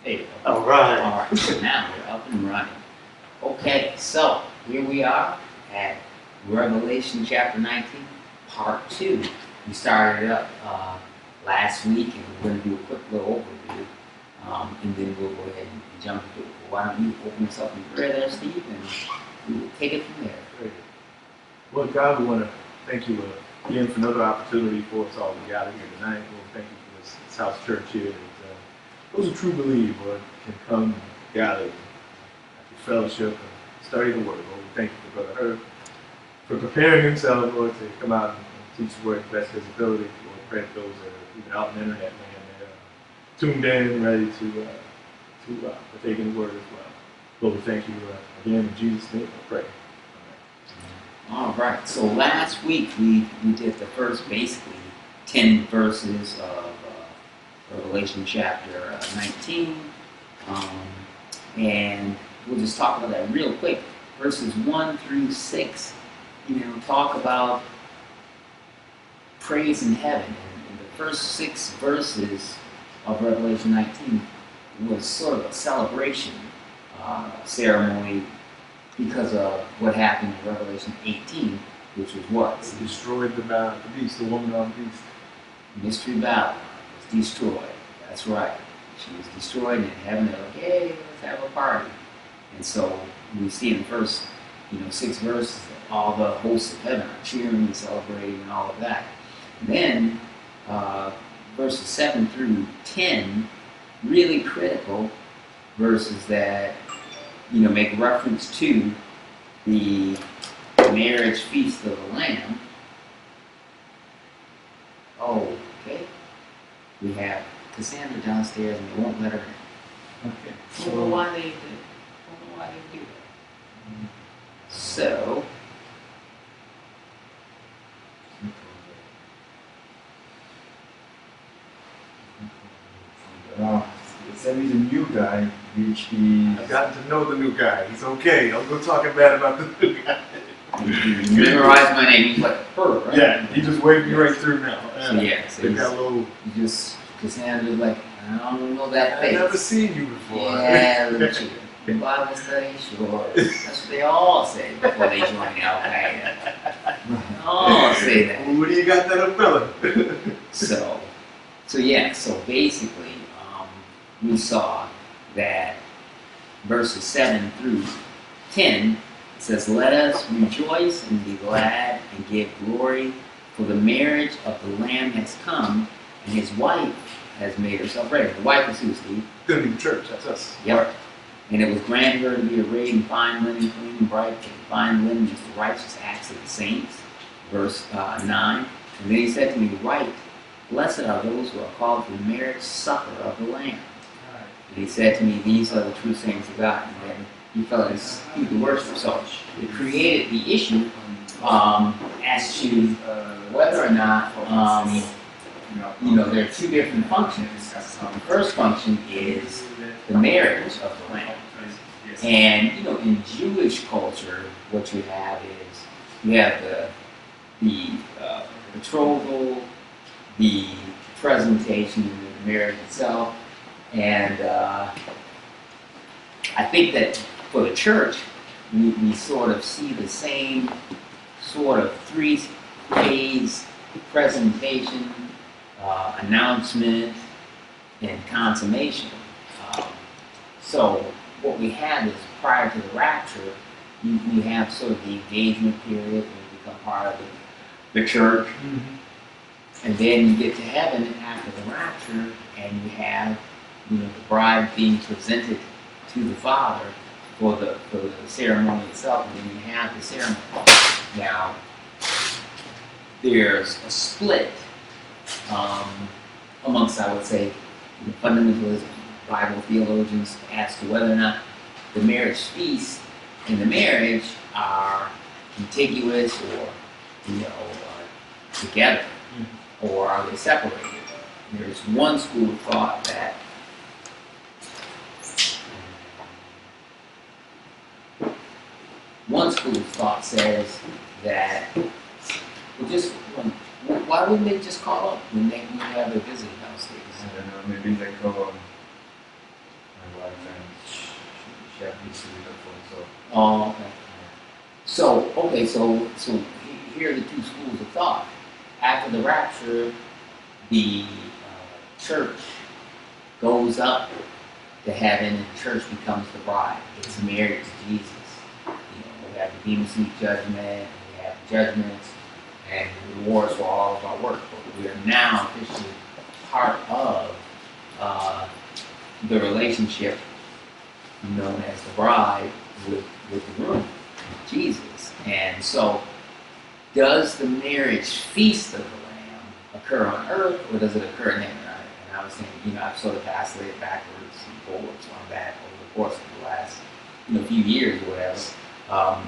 There you go. All right. All right, so now we're up and running. Okay, so here we are at Revelation chapter 19, part 2. We started up last week, and we're going to do a quick little overview, and then we'll go ahead and jump into it. Why don't you open us up in prayer there, Steve, and we will take it from there. Great. Well, God, we want to thank you again for another opportunity for us all to gather here tonight. Lord, thank you for this house church here. That, those who truly believe, Lord, can come and gather after fellowship and study the Word. Lord, we thank you for Brother Herb for preparing himself, Lord, to come out and teach the Word to the best of his ability. Lord, pray that those that are even out on the internet, man, they're tuned in, ready to partake in the Word as well. Lord, we thank you again in Jesus' name. I pray. All right, so last week we did the first basically 10 verses of Revelation chapter 19, and we'll just talk about that real quick. Verses 1 through 6, talk about praise in heaven. And the first 6 verses of Revelation 19 was sort of a celebration ceremony because of what happened in Revelation 18, which was what? They destroyed the beast, the woman on the beast. Mystery Babylon was destroyed. That's right. She was destroyed, and in heaven they're like, hey, let's have a party. And so we see in the first 6 verses that all the hosts of heaven are cheering and celebrating and all of that. And then verses 7 through 10, really critical verses that make reference to the marriage feast of the Lamb. Oh, okay. We have Cassandra downstairs, and they won't let her in. Okay. I don't know why they do that. So, Said he's a new guy, which he. I've gotten to know the new guy. He's okay. I'll go talking bad about the new guy. you memorize my name. He's like her, right? Yeah, he just waved me right through now. So yeah, so They got a little. Cassandra's like, I don't know that face. I've never seen you before. Yeah, look at you. Bible study, sure. That's what they all say before they join Al-Qaeda. They all say that. Well, what do you got that umbrella? So basically, we saw that verses 7 through 10 says, let us rejoice and be glad and give glory, for the marriage of the Lamb has come, and his wife has made herself ready. The wife is who, Steve? Gonna be the church, that's us. Yep. And it was granted her to be arrayed in fine linen, clean and bright, for the fine linen is the righteous acts of the saints. Verse 9. And then he said to me, write, blessed are those who are called to the marriage supper of the Lamb. And he said to me, these are the true saints of God. And then he fell into the worship. So it created the issue as to whether or not there are 2 different functions. The first function is the marriage of the Lamb. And in Jewish culture, what you have is you have the betrothal, the presentation, and the marriage itself. And I think that for the church, we sort of see the same sort of 3-phase presentation, announcement, and consummation. So what we have is prior to the rapture, you have sort of the engagement period when you become part of the church. Mm-hmm. And then you get to heaven after the rapture, and you have the bride being presented to the Father for the ceremony itself, and then you have the ceremony. Now, there's a split amongst, I would say, the fundamentalists, Bible theologians, as to whether or not the marriage feast and the marriage are contiguous or together, or are they separated? There's one school of thought that says that why wouldn't they just call up when they have their visiting house days? I don't know, maybe they call Oh, okay. So here are the two schools of thought. After the rapture, the church goes up to heaven, and the church becomes the bride. It's married to Jesus. We have the Bema Seat judgment, we have the judgments, and the rewards for all of our work. But we are now officially part of the relationship known as the bride with the groom, Jesus. And so, does the marriage feast of the Lamb occur on earth, or does it occur in heaven? And I was saying, I've sort of passed it backwards and forwards on that over the course of the last, few years or whatever.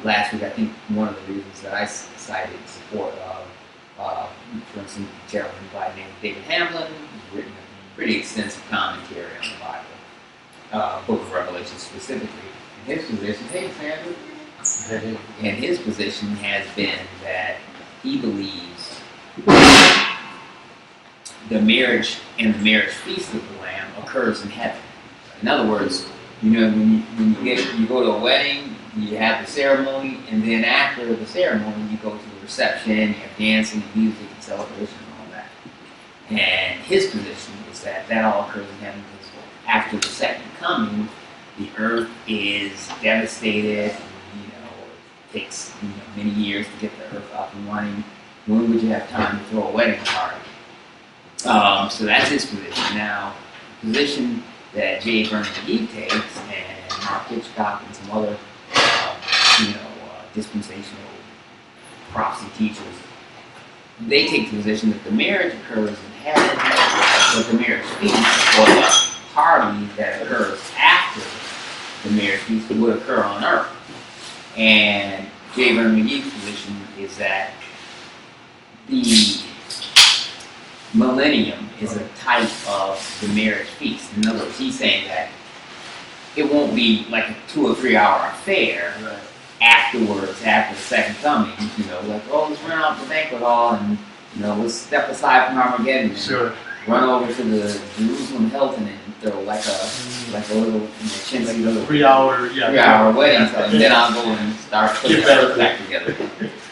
Last week, I think one of the reasons that I cited in support of, for instance, a gentleman by the name of David Hamlin, who's written a pretty extensive commentary on the Bible, Book of Revelation specifically. And his position, hey, Sandra, and his position has been that he believes the marriage and the marriage feast of the Lamb occurs in heaven. In other words, when you go to a wedding, you have the ceremony, and then after the ceremony, you go to the reception, you have dancing and music and celebration and all that. And his position is that all occurs in heaven because after the second coming, the earth is devastated. It takes many years to get the earth up and running. When would you have time to throw a wedding party? So that's his position. Now, the position that J. Vernon McGee takes, and Mark Hitchcock and some other, dispensational prophecy teachers, they take the position that the marriage occurs in heaven, but the marriage feast, or the party that occurs after the marriage feast, would occur on earth. And J. Vernon McGee's position is that the millennium is a type of the marriage feast. In other words, he's saying that it won't be like a 2 or 3 hour affair afterwards, after the second coming. Let's run out to the banquet hall and let's step aside from Armageddon and run over to the Jerusalem Hilton and throw like a little chintzy little 3 hour wedding, and then I'll go and start putting the earth back together.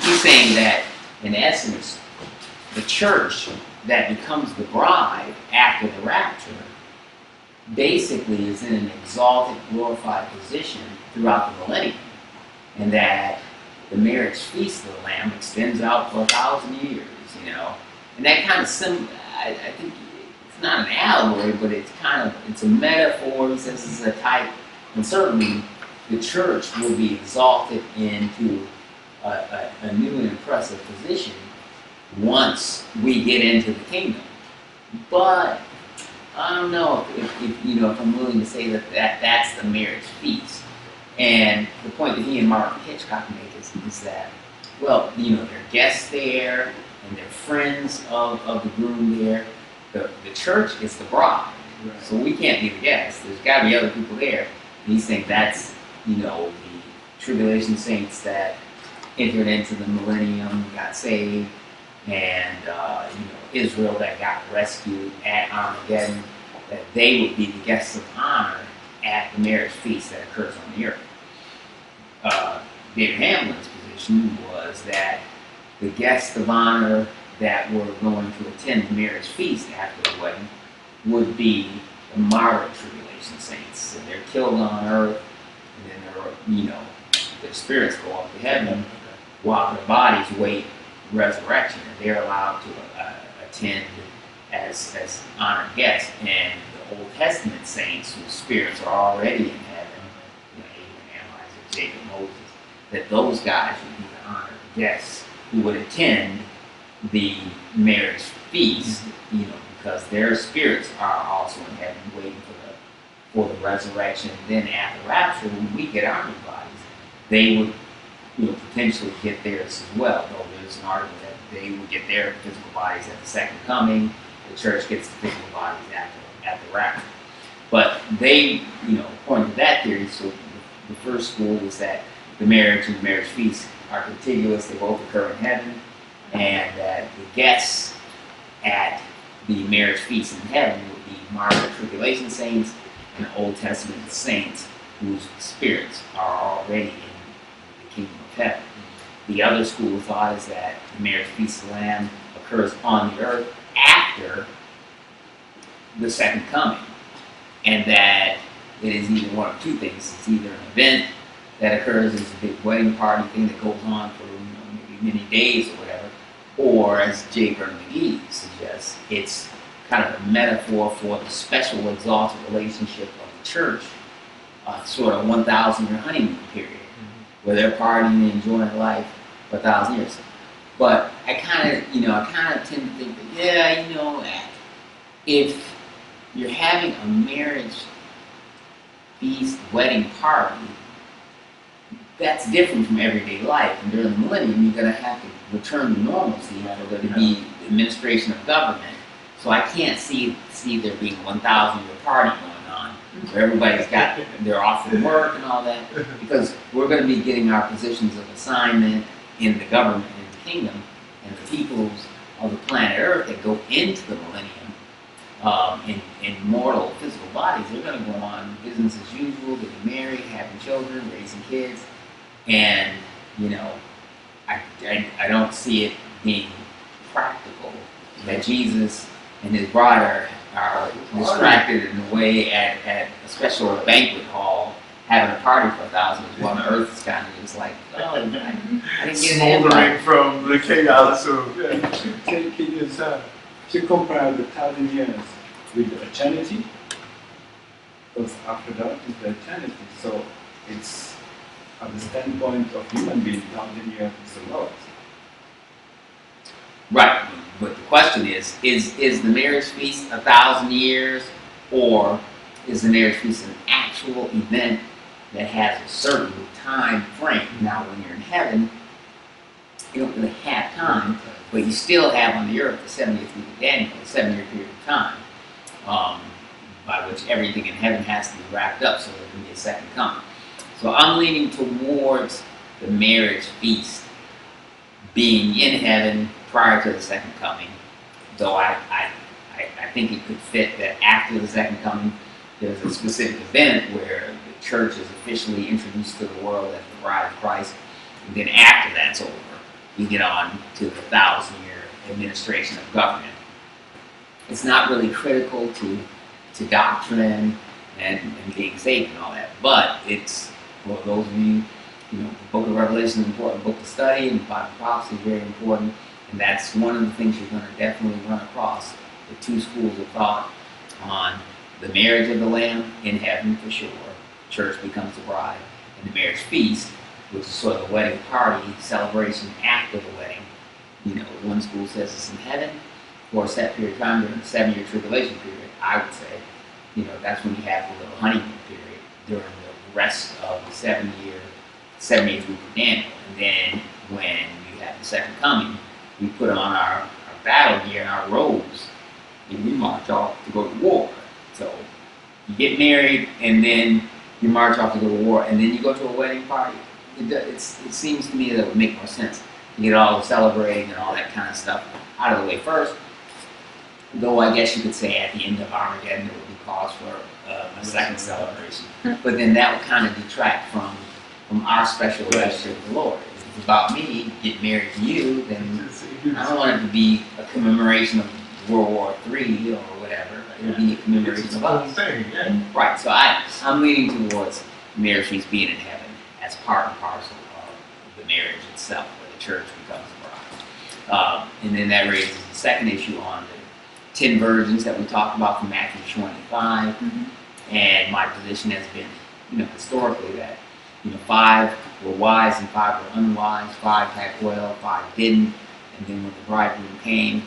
He's saying that in essence, the church that becomes the bride after the rapture basically is in an exalted, glorified position throughout the millennium, and that the marriage feast of the Lamb extends out for 1,000 years, and that kind of I think it's not an allegory, but it's a metaphor. He says it's a type, and certainly the church will be exalted into a new and impressive position once we get into the kingdom. But I don't know if I'm willing to say that's the marriage feast. And the point that he and Mark Hitchcock make is that, there are guests there and they're friends of the groom there. The church is the bride, so we can't be the guests. There's got to be other people there. And he's saying that's the tribulation saints that entered into the millennium, got saved, and Israel that got rescued at Armageddon, that they would be the guests of honor at the marriage feast that occurs on the earth. David Hamlin's position was that the guests of honor that were going to attend the marriage feast after the wedding would be the martyr tribulation saints, and they're killed on earth, and then their spirits go up to heaven, while their bodies wait resurrection, and they're allowed to attend as honored guests. And the Old Testament saints whose spirits are already in heaven, Abraham, Isaac, Jacob, Moses, that those guys would be the honored guests who would attend the marriage feast, because their spirits are also in heaven waiting for the resurrection. Then at the rapture, when we get our new bodies, they would potentially get theirs as well, though there's an argument that they would get their physical bodies at the second coming. The church gets the physical bodies at the rapture. But they, according to that theory, so the first school is that the marriage and the marriage feast are contiguous, they both occur in heaven, and that the guests at the marriage feast in heaven would be martyr tribulation saints and Old Testament saints whose spirits are already of heaven. The other school of thought is that the marriage feast of the Lamb occurs on the earth after the second coming, and that it is either one of two things. It's either an event that occurs as a big wedding party thing that goes on for maybe many days or whatever, or as J. Vernon McGee suggests, it's kind of a metaphor for the special exalted relationship of the church, sort of 1,000-year honeymoon period, where they're partying and enjoying life for 1,000 years. But I kind of tend to think that, if you're having a marriage feast wedding party, that's different from everyday life. And during the millennium, you're going to have to return to normalcy for there to be the administration of government. So I can't see there being a 1,000-year party going on where everybody's they're off from work and all that, because we're going to be getting our positions of assignment in the government, in the kingdom, and the peoples of the planet Earth that go into the millennium in mortal physical bodies. They're going to go on business as usual, getting married, having children, raising kids, and I don't see it being practical that Jesus and his bride are distracted in a way at a special banquet hall having a party for 1,000 while the earth is kind of just like, I didn't get smoldering from the chaos of Can you just to compare the 1,000 years with the eternity? Because after that is the eternity. So it's at the standpoint of human being, 1,000 years is a lot. Right, but the question is the marriage feast 1,000 years, or is the marriage feast an actual event that has a certain time frame? Now, when you're in heaven, you don't really have time, but you still have on the earth the 70th week of Daniel, a 7-year period of time, by which everything in heaven has to be wrapped up so there can be a second coming. So I'm leaning towards the marriage feast being in heaven prior to the second coming, though I think it could fit that after the second coming, there's a specific event where the church is officially introduced to the world as the bride of Christ, and then after that's over, you get on to the 1,000-year administration of government. It's not really critical to doctrine and being saved and all that, but it's, for those of you, the book of Revelation is an important book to study, and the Bible prophecy is very important, and that's one of the things you're going to definitely run across, the two schools of thought on the marriage of the Lamb in heaven for sure, church becomes the bride, and the marriage feast, which is sort of the wedding party celebration after the wedding. One school says it's in heaven for a set period of time during the 7-year tribulation period. I would say, that's when you have the little honeymoon period during the rest of the 70th week of Daniel. And then when you have the second coming, we put on our battle gear and our robes, and we march off to go to war. So you get married, and then you march off to go to war, and then you go to a wedding party. It seems to me that it would make more sense to get all the celebrating and all that kind of stuff out of the way first. Though I guess you could say at the end of Armageddon there would be cause for a second celebration. But then that would kind of detract from our special relationship with the Lord. If it's about me getting married to you, then I don't want it to be a commemoration of World War III or whatever. It would be a commemoration of us. Right, so I'm leaning towards marriage feast being in heaven as part and parcel of the marriage itself, where the church becomes the bride. And then that raises the second issue on the 10 virgins that we talked about from Matthew 25. And my position has been, historically that, 5 were wise and 5 were unwise. 5 had oil, 5 didn't. And then when the bridegroom came,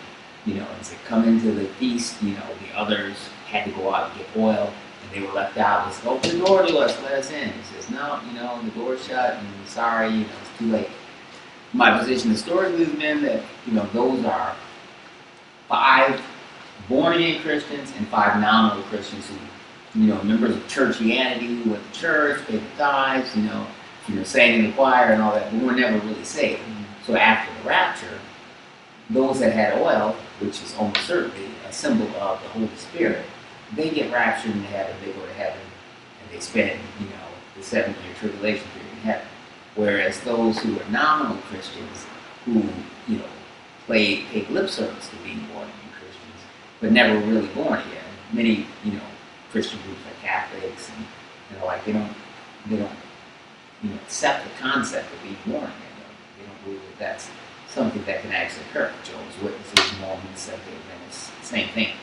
as they come into the feast, the others had to go out and get oil, and they were left out. He said, open the door to us, let us in. He says, no, the door's shut, and sorry, it's too late. My position historically has been that, those are 5 born-again Christians and 5 nominal Christians who, members of churchianity who went to church, paid the tithes, sang in the choir and all that, but were never really saved. So after the rapture, those that had oil, which is almost certainly a symbol of the Holy Spirit, they get raptured and they go to heaven, and they spend, the 7-year tribulation period in heaven. Whereas those who are nominal Christians, who you know paid lip service to being born again Christians, but never really born again. Many Christian groups like Catholics and like they don't accept the concept of being born again. They don't believe that that's something that can actually occur. Jehovah's Witnesses, Mormons, Seventh-day same thing.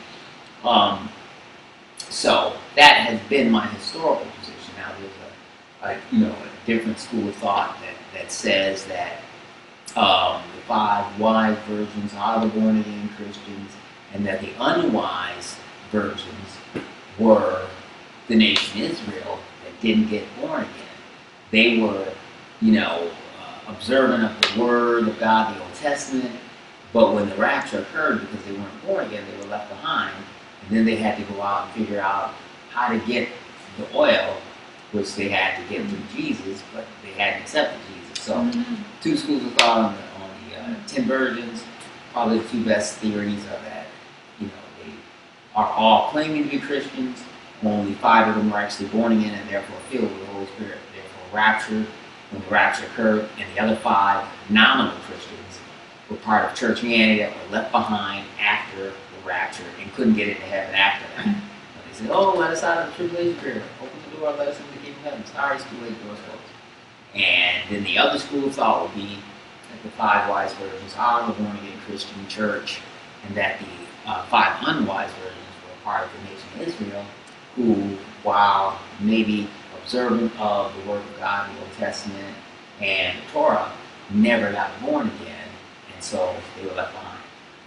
So that has been my historical position. Now there's a different school of thought that says that the 5 wise virgins are the born again Christians, and that the unwise virgins were the nation Israel that didn't get born again. They were, observant of the Word of God, the Old Testament, but when the rapture occurred, because they weren't born again, they were left behind, and then they had to go out and figure out how to get the oil, which they had to get through Jesus, but they hadn't accepted Jesus. So, two schools of thought on the 10 virgins. Probably the 2 best theories are that, they are all claiming to be Christians. Only 5 of them were actually born again and therefore filled with the Holy Spirit, therefore raptured when the rapture occurred, and the other 5 nominal Christians were part of churchianity that were left behind after the rapture and couldn't get into heaven after that. And they said, "Oh, let us out of the tribulation period. Open the door, let us into the kingdom of heaven. Sorry, it's too late, doors closed." And then the other school of thought would be that the 5 wise virgins are the born again Christian church, and that the 5 unwise virgins were part of the nation of Israel, who, while maybe observant of the Word of God, the Old Testament, and the Torah, never got born again, and so they were left behind.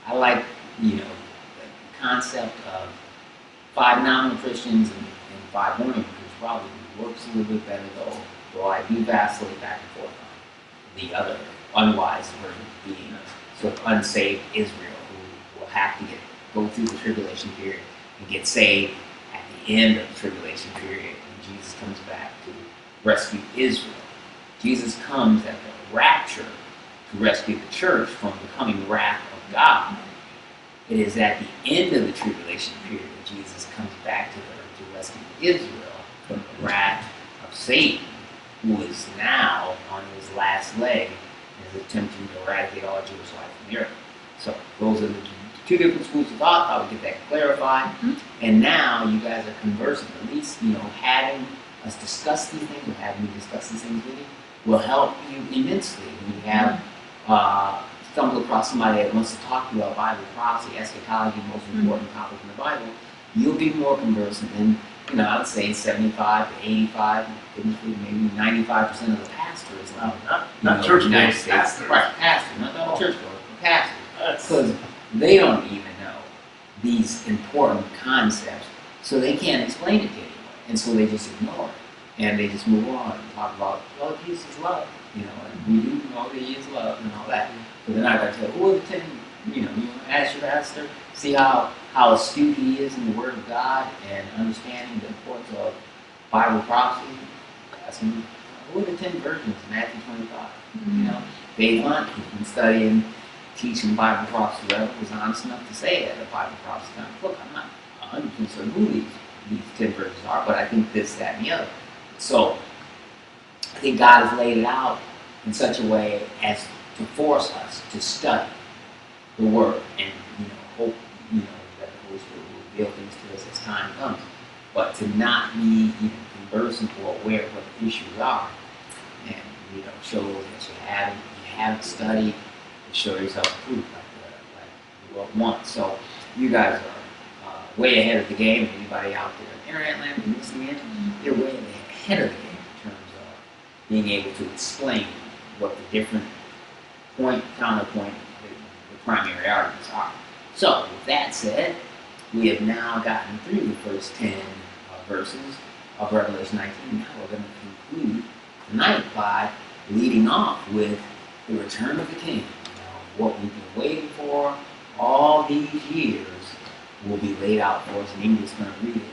I like, the concept of 5 nominal Christians and 5 born again Christians probably works a little bit better, though I do vacillate back and forth on the other unwise version being sort of unsaved Israel, who will have to go through the tribulation period and get saved at the end of the tribulation period. Jesus comes back to rescue Israel. Jesus comes at the rapture to rescue the church from becoming wrath of God. It is at the end of the tribulation period that Jesus comes back to earth to rescue Israel from the wrath of Satan, who is now on his last leg and is attempting to eradicate all Jewish life from the earth. So those are the 2 different schools of thought. I would get that clarified. And now you guys are conversing, at least, having us discuss these things, or having me discuss these things with you, will help you immensely. When you have stumbled across somebody that wants to talk to you about Bible prophecy, eschatology, the most important topic in the Bible, you'll be more conversant than, I would say 75 to 85, maybe 95% of the pastors. Not church United goers, States. pastors. Right, pastors, not all church goers, but pastors. Because they don't even know these important concepts, so they can't explain it to anyone, and so they just ignore it, and they just move on and talk about, well, Jesus is love, and we do know that He is love and all that, but they're not going to tell who are the 10, you ask your pastor, see how astute he is in the Word of God and understanding the importance of Bible prophecy. Ask him, who are the 10 virgins in Matthew 25? Dave Hunt, he's been studying, teaching Bible prophecy forever, was honest enough to say at a Bible prophecy time, look, I'm not 100% certain who these 10 virgins are, but I think this, that, and the other. So I think God has laid it out in such a way as to force us to study the Word and hope that the Holy Spirit will reveal things to us as time comes, but to not be even conversant or aware of what the issues are, and show that you haven't studied. Show yourself approved like the world wants. So you guys are way ahead of the game. Anybody out there in internet land who's listening in, you're way ahead of the game in terms of being able to explain what the different point, counterpoint, the primary arguments are. So with that said, we have now gotten through the first 10 verses of Revelation 19. Now we're going to conclude tonight by leading off with the return of the King. What we've been waiting for all these years will be laid out for us, and English is going to read it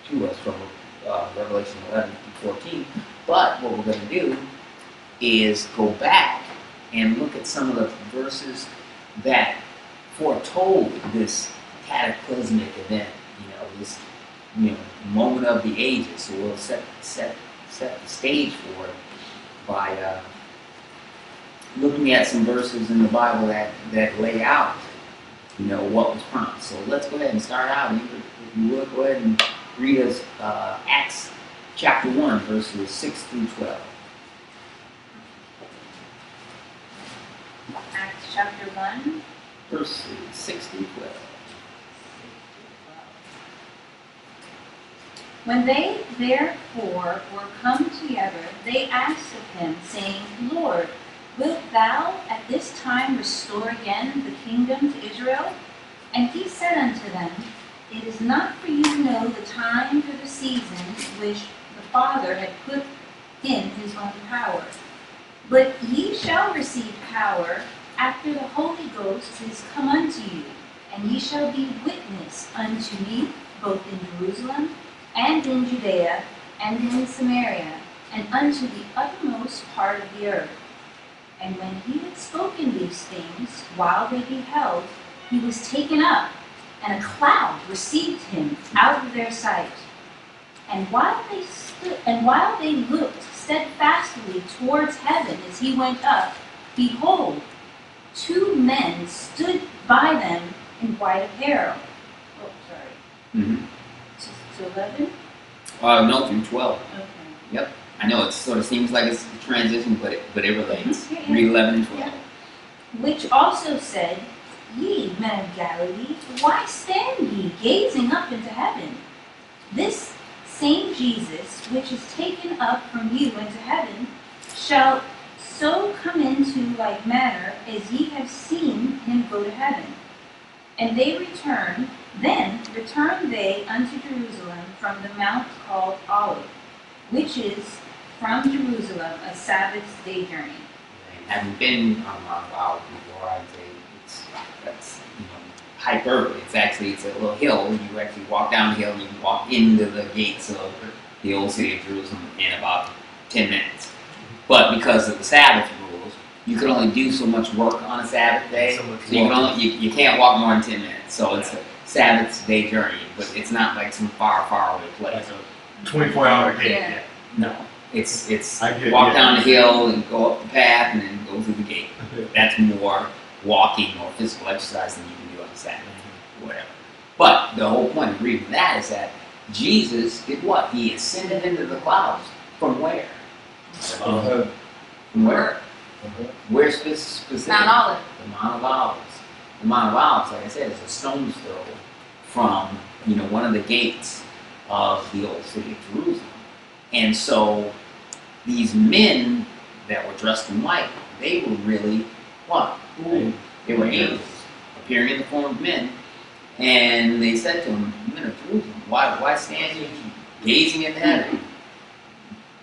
to us from Revelation 11 through 14. But what we're going to do is go back and look at some of the verses that foretold this cataclysmic event, this moment of the ages. So we'll set the stage for it by looking at some verses in the Bible that lay out, what was promised. So let's go ahead and start out. If you would, go ahead and read us Acts chapter 1, verses 6 through 12. Acts chapter 1. Verses 6 through 12. When they therefore were come together, they asked of him, saying, Lord, wilt thou at this time restore again the kingdom to Israel? And he said unto them, It is not for you to know the time or the season which the Father had put in his own power. But ye shall receive power after the Holy Ghost is come unto you, and ye shall be witness unto me both in Jerusalem and in Judea and in Samaria, and unto the uttermost part of the earth. And when he had spoken these things, while they beheld, he was taken up, and a cloud received him out of their sight. And while they looked steadfastly towards heaven as he went up, behold, two men stood by them in white apparel. Oh, sorry. Mm-hmm. To 11? No, through 12. Okay. Yep. I know it sort of seems like it's a transition, but it relates. Mhm. Read 11 and 12. Yeah. Which also said, Ye men of Galilee, why stand ye gazing up into heaven? This same Jesus, which is taken up from you into heaven, shall so come into like manner as ye have seen him go to heaven. And then returned they unto Jerusalem from the mount called Olive, which is from Jerusalem a Sabbath's day journey. Having been on Mount Olive before, I'd say that's hyperbole. It's a little hill. You actually walk down the hill and you can walk into the gates of the old city of Jerusalem in about 10 minutes. But because of the Sabbath rules, you can only do so much work on a Sabbath day. So you can't walk more than 10 minutes. So it's a Sabbath's day journey, but it's not like some far away place. Like a 24-hour gate. Yeah. No. It's walk down the hill and go up the path and then go through the gate. That's more walking or physical exercise than you can do on a Sabbath, whatever. But the whole point of reading that is that Jesus did what? He ascended into the clouds. From where? From where? Where specifically? Mount Olive. The Mount of Olives. The Mount of Olives, like I said, is a stone's throw from one of the gates of the old city of Jerusalem. And so these men that were dressed in white, they were really what? They were angels appearing in the form of men. And they said to him, Men of Jerusalem, why stand you gazing into heaven?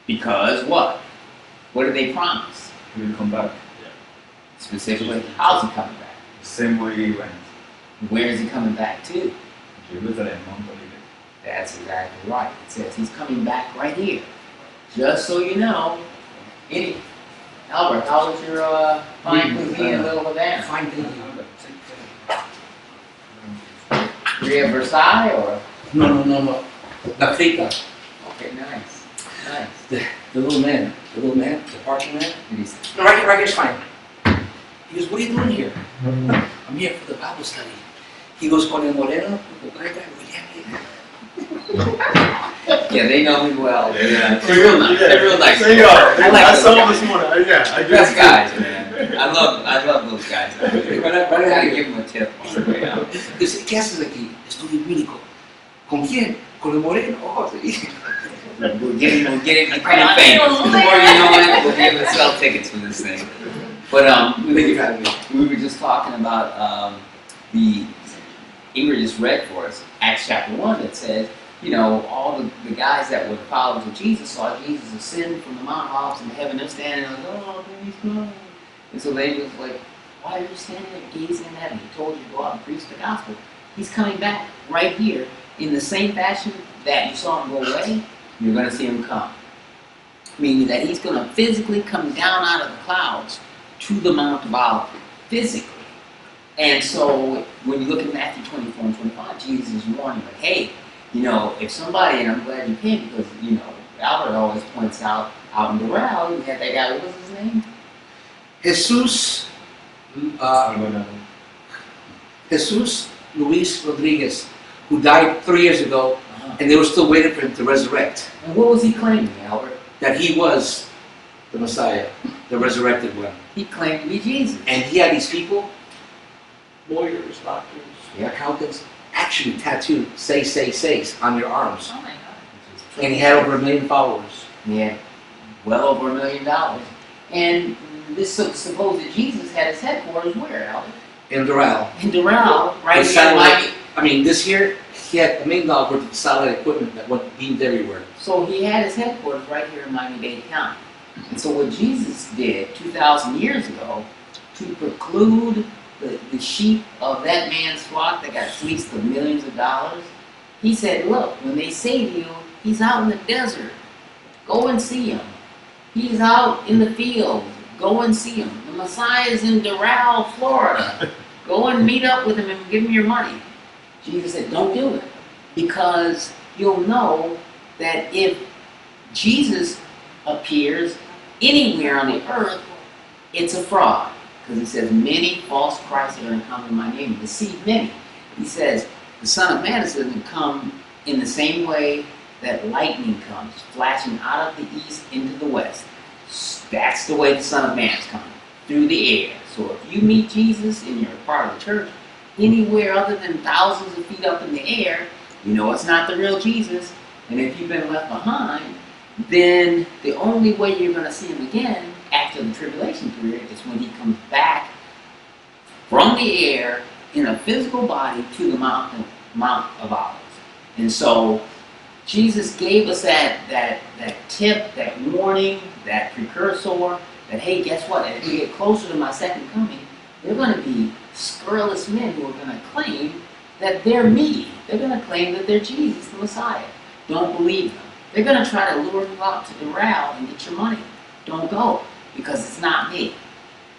Because what? What did they promise? He will come back. Specifically, how's he coming back? The same way he went. Where is he coming back to? Jerusalem, Mount Olivet. That's exactly right. It says he's coming back right here. Just so you know, Albert, how was your fine cuisine in Little Havana? Fine, thank you. Were you at Versailles or? No. La Frita, Okay, nice. Nice. the little man, the parking man. And he's, No, right here's fine. He goes, what are you doing here? I'm here for the Bible study. He goes, con el moreno, yeah, they know me well. They're real nice. They're real nice. They are. I like I those saw them guys. this morning. I do. Best guys, man. I love those guys. I gotta give them a tip on the way out. Dice, ¿qué haces aquí? Estudio bíblico. ¿Con quién? Con el moreno. Oh, sí. We'll get him becoming famous. The more you know it, we'll be able to sell tickets for this thing. But we were just talking about the Ingrid just read for us Acts chapter 1 that says, all the guys that were the followers of Jesus saw Jesus ascend from the Mount of Olives into heaven. They're standing there like, oh, there he's coming. And so they was like, why are you standing there gazing in heaven? He told you to go out and preach the gospel. He's coming back right here in the same fashion that you saw him go away. You're going to see him come. Meaning that he's going to physically come down out of the clouds to the Mount of Olives. Physically. And so when you look at Matthew 24 and 25, Jesus is warning, like, hey, if somebody, and I'm glad you came because, Albert always points out in Doral, you had that guy, what was his name? Jesus, Salvador. Jesus Luis Rodriguez, who died 3 years ago, and they were still waiting for him to resurrect. And what was he claiming, Albert? That he was the Messiah, the resurrected one. He claimed to be Jesus. And he had these people, lawyers, doctors, Yeah. accountants, actually tattooed say on your arms. Oh my God. And he had over 1 million followers. He had well over $1 million. And this supposed Jesus had his headquarters where, Albert? In Doral. In Doral, right The here in satellite- Miami. I mean, this year, he had $1 million worth of satellite equipment that went beamed everywhere. So he had his headquarters right here in Miami-Dade County. And so what Jesus did 2,000 years ago to preclude the sheep of that man's flock that got fleeced of millions of dollars, he said, look, when they say to you, he's out in the desert, go and see him. He's out in the field, go and see him. The Messiah is in Doral, Florida. Go and meet up with him and give him your money. Jesus said, don't do it. Because you'll know that if Jesus appears anywhere on the earth, it's a fraud. Because he says, many false Christs are going to come in my name and deceive many. He says, the Son of Man is going to come in the same way that lightning comes, flashing out of the east into the west. That's the way the Son of Man is coming, through the air. So if you meet Jesus and you're a part of the church, anywhere other than thousands of feet up in the air, you know it's not the real Jesus. And if you've been left behind, then the only way you're going to see him again after the tribulation period is when he comes back from the air in a physical body to the Mount of Olives. And so Jesus gave us that tip, that warning, that precursor, that hey, guess what? As we get closer to my second coming, there are going to be scurrilous men who are going to claim that they're me. They're going to claim that they're Jesus, the Messiah. Don't believe them. They're going to try to lure you out to Doral and get your money. Don't go, because it's not me.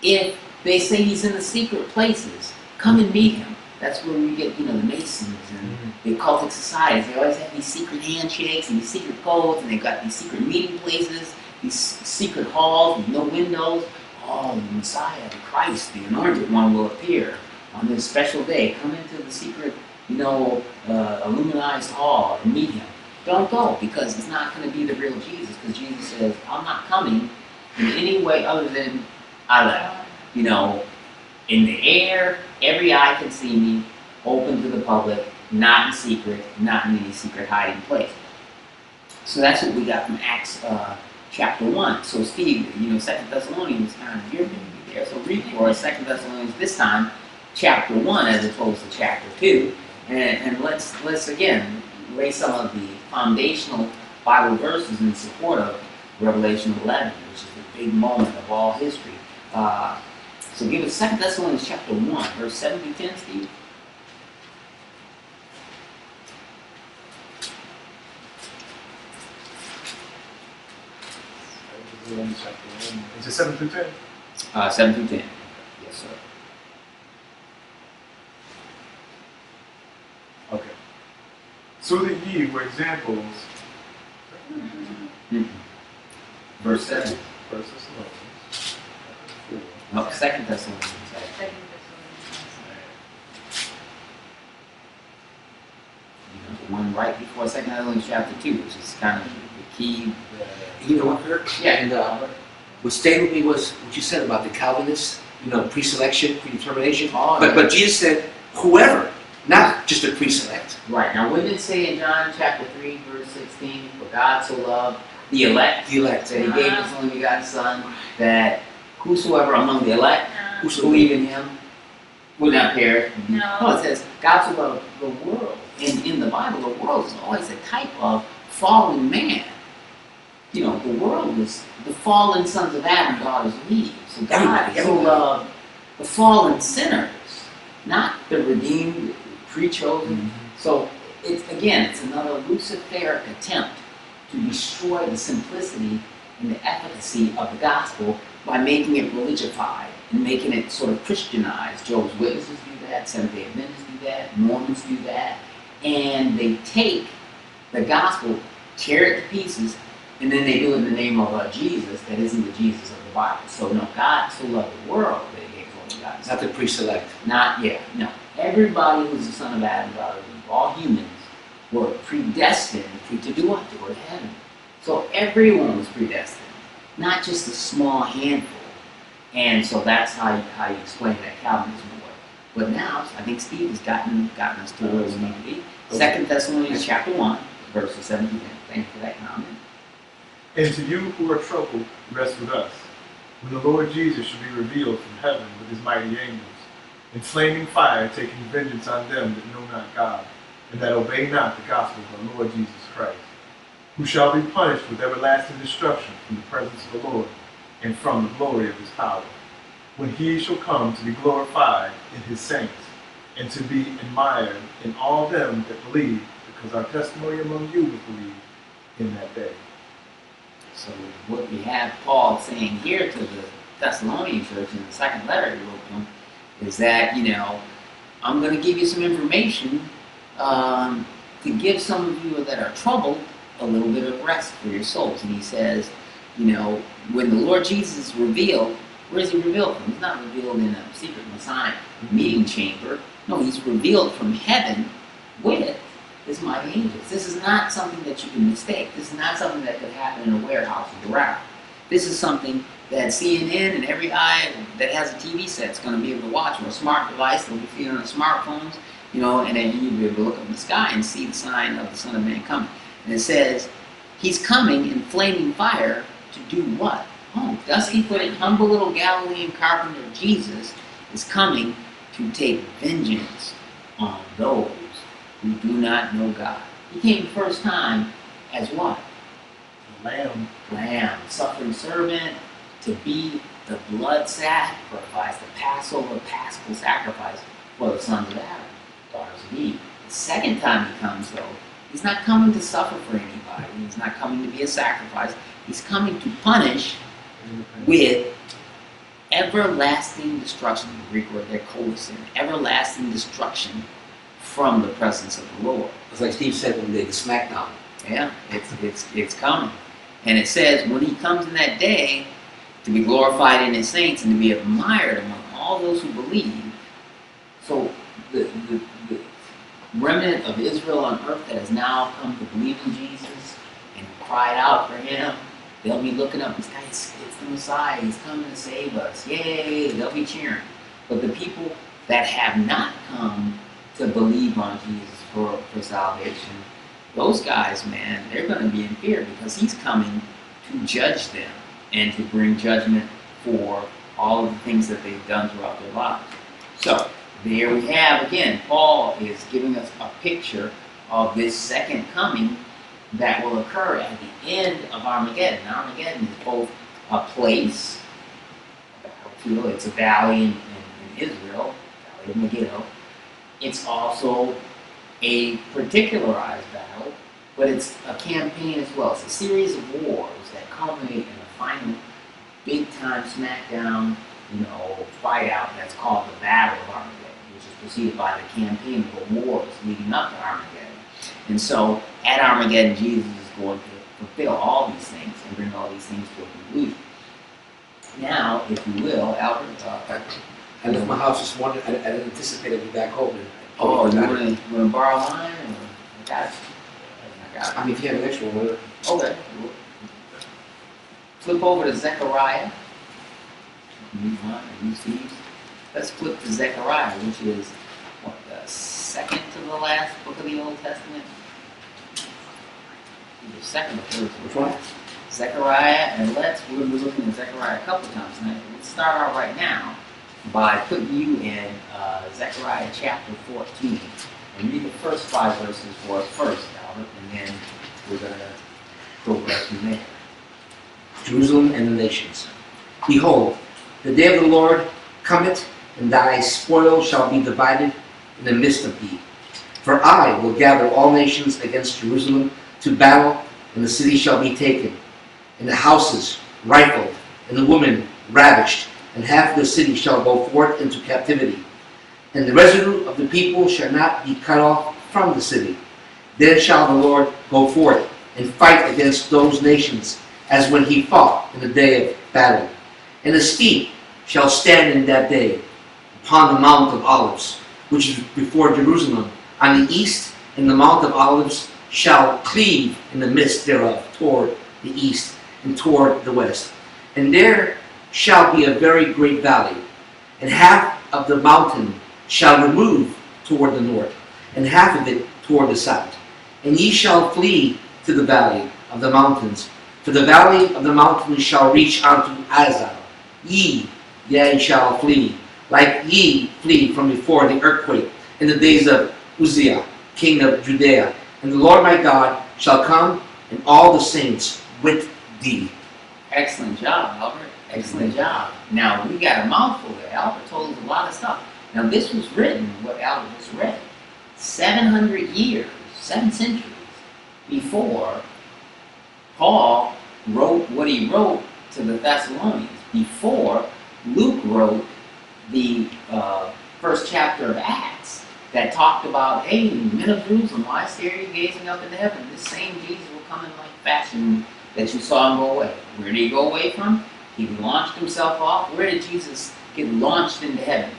If they say he's in the secret places, come and meet him. That's where we get, the Masons and the occultic societies. They always have these secret handshakes and these secret codes, and they've got these secret meeting places, these secret halls with no windows. Oh, the Messiah, the Christ, the Anointed One will appear on this special day. Come into the secret, illuminized hall and meet him. Don't go, because it's not going to be the real Jesus, because Jesus says, I'm not coming in any way other than I left. In the air, every eye can see me, open to the public, not in secret, not in any secret hiding place. So that's what we got from Acts chapter 1. So Steve, 2 Thessalonians kind of your baby there. So read for us 2 Thessalonians, this time, chapter 1 as opposed to chapter 2. And let's again lay some of the foundational Bible verses in support of Revelation 11, which is the big moment of all history. So give us 2 Thessalonians chapter 1, verse 7 through 10, Steve. Is it 7 through 10? 7 through 10. Yes, sir. Okay. So that ye were examples. Verse 7. First Thessalonians. No, 2 Thessalonians. Second The one right before 2 Thessalonians chapter 2, which is kind of the key. You know what, Kirk? Yeah. And what stayed with me was what you said about the Calvinists, pre-selection, predetermination. Oh, But Jesus said, whoever, not just a pre-select. Right. Now, what did it say in John chapter 3, verse 16? For God so loved the elect, The elect. that he gave his only begotten Son, that whosoever among the elect who No. believe in him would not perish. No. It says God so loved the world. And in the Bible, the world is always a type of fallen man. The world is the fallen sons of Adam, daughters of Eve. So God so Everybody. loved the fallen sinners, not the redeemed, pre-chosen. So it's another luciferic attempt to destroy the simplicity and the efficacy of the gospel by making it religified and making it sort of Christianized. Jehovah's Witnesses do that, Seventh-day Adventists do that, Mormons do that, and they take the gospel, tear it to pieces, And then they do it in the name of Jesus that isn't the Jesus of the Bible. So no, God so loved the world that he gave his only God. Not the pre-select. No. Everybody who's the son of Adam, daughter of Eve, all humans were predestined to do what? To go to heaven. So everyone was predestined, not just a small handful. And so that's how you explain that Calvinism way. But now, I think Steve has gotten us to where we need to be. 2 Thessalonians chapter 1, verses 7 to 10. Thank you for that comment. And to you who are troubled, rest with us, when the Lord Jesus shall be revealed from heaven with his mighty angels, in flaming fire, taking vengeance on them that know not God, and that obey not the gospel of our Lord Jesus Christ, who shall be punished with everlasting destruction from the presence of the Lord, and from the glory of his power, when he shall come to be glorified in his saints, and to be admired in all them that believe, because our testimony among you was believed in that day. So what we have Paul saying here to the Thessalonian church in the second letter he wrote to them is that, I'm going to give you some information to give some of you that are troubled a little bit of rest for your souls. And he says, when the Lord Jesus is revealed, where is he revealed from? He's not revealed in a secret Masonic meeting chamber. No, he's revealed from heaven with his mighty angels. This is not something that you can mistake. This is not something that could happen in a warehouse or garage. This is something that CNN and every eye that has a TV set is going to be able to watch, or a smart device that will be feeding on their smartphones, and then you'll be able to look up in the sky and see the sign of the Son of Man coming. And it says, he's coming in flaming fire to do what? Oh, dusty-footed, humble little Galilean carpenter Jesus is coming to take vengeance on those who do not know God. He came the first time as what? Lamb, suffering servant, to be the blood sacrifice, the Passover, paschal sacrifice for the sons of Adam, daughters of Eve. The second time he comes, though, he's not coming to suffer for anybody. He's not coming to be a sacrifice. He's coming to punish with everlasting destruction. The Greek word there, kolasin, everlasting destruction from the presence of the Lord. It's like Steve said when they did the SmackDown. Yeah, it's coming. And it says when he comes in that day to be glorified in his saints and to be admired among all those who believe. So the remnant of Israel on earth that has now come to believe in Jesus and cried out for him, they'll be looking up and saying, it's the Messiah, he's coming to save us. Yay, they'll be cheering. But the people that have not come to believe on Jesus for salvation, those guys, man, they're going to be in fear because he's coming to judge them and to bring judgment for all of the things that they've done throughout their lives. So, there we have, again, Paul is giving us a picture of this second coming that will occur at the end of Armageddon. Armageddon is both a place, a battlefield, it's a valley in Israel, Valley of Megiddo. It's also a particularized battle, but it's a campaign as well. It's a series of wars that culminate in a final big-time smackdown, fight out that's called the Battle of Armageddon, which is preceded by the campaign of the wars leading up to Armageddon. And so, at Armageddon, Jesus is going to fulfill all these things and bring all these things to a conclusion. Now, if you will, Albert, I left my house this morning. I didn't anticipate I'd be back home. you want to borrow mine? Or I got it. I mean, if you have an extra one, Okay. Flip over to Zechariah. Use mine or use these. Let's flip to Zechariah, which is the second to the last book of the Old Testament. Either second or third. Which one? Zechariah, and we're going to be looking at Zechariah a couple times tonight. Let's start out right now by putting you in Zechariah chapter 14. And read the first 5 verses for us first, Albert, and then we're going to progress from there. Jerusalem and the nations. Behold, the day of the Lord cometh, and thy spoil shall be divided in the midst of thee. For I will gather all nations against Jerusalem to battle, and the city shall be taken, and the houses rifled, and the women ravished, and half of the city shall go forth into captivity. And the residue of the people shall not be cut off from the city. Then shall the Lord go forth and fight against those nations, as when he fought in the day of battle. And a steep shall stand in that day upon the Mount of Olives, which is before Jerusalem, on the east, and the Mount of Olives shall cleave in the midst thereof toward the east and toward the west. And there shall be a very great valley, and half of the mountain shall remove toward the north, and half of it toward the south. And ye shall flee to the valley of the mountains, for the valley of the mountains shall reach unto Azal. Ye shall flee, like ye flee from before the earthquake in the days of Uzziah, king of Judea. And the Lord my God shall come, and all the saints with thee. Excellent job, Albert. Excellent job. Now, we got a mouthful there. Albert told us a lot of stuff. Now, this was written, what Albert just read, 700 years, 7 centuries before Paul wrote what he wrote to the Thessalonians, before Luke wrote the first chapter of Acts that talked about, hey, men of Jerusalem, why stare you gazing up into heaven? This same Jesus will come in like fashion that you saw him go away. Where did he go away from? He launched himself off. Where did Jesus get launched into heaven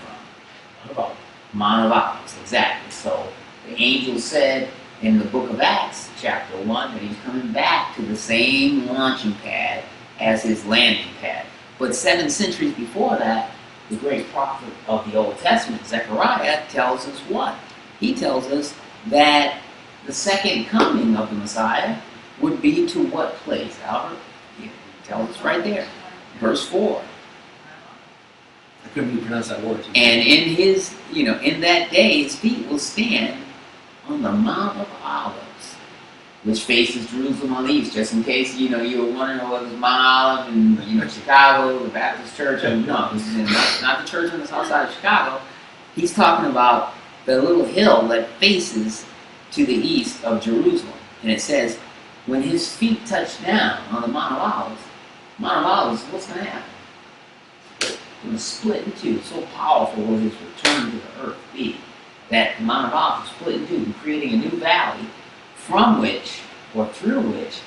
from? Mount of Olives, exactly. So the angel said in the book of Acts, chapter 1, that he's coming back to the same launching pad as his landing pad. But 7 centuries before that, the great prophet of the Old Testament, Zechariah, tells us what? He tells us that the second coming of the Messiah would be to what place, Albert? He tells us right there, verse 4. I couldn't even pronounce that word. And in his, in that day, his feet will stand on the Mount of Olives, which faces Jerusalem on the east, just in case, you were wondering whether it was Mount Olive in, Chicago, the Baptist church. No, this is not the church on the south side of Chicago. He's talking about the little hill that faces to the east of Jerusalem. And it says, when his feet touch down on the Mount of Olives, what's going to happen? It's going to split in two. So powerful will his return to the earth be, that the Mount of Olives is split in two, creating a new valley from which, or through which,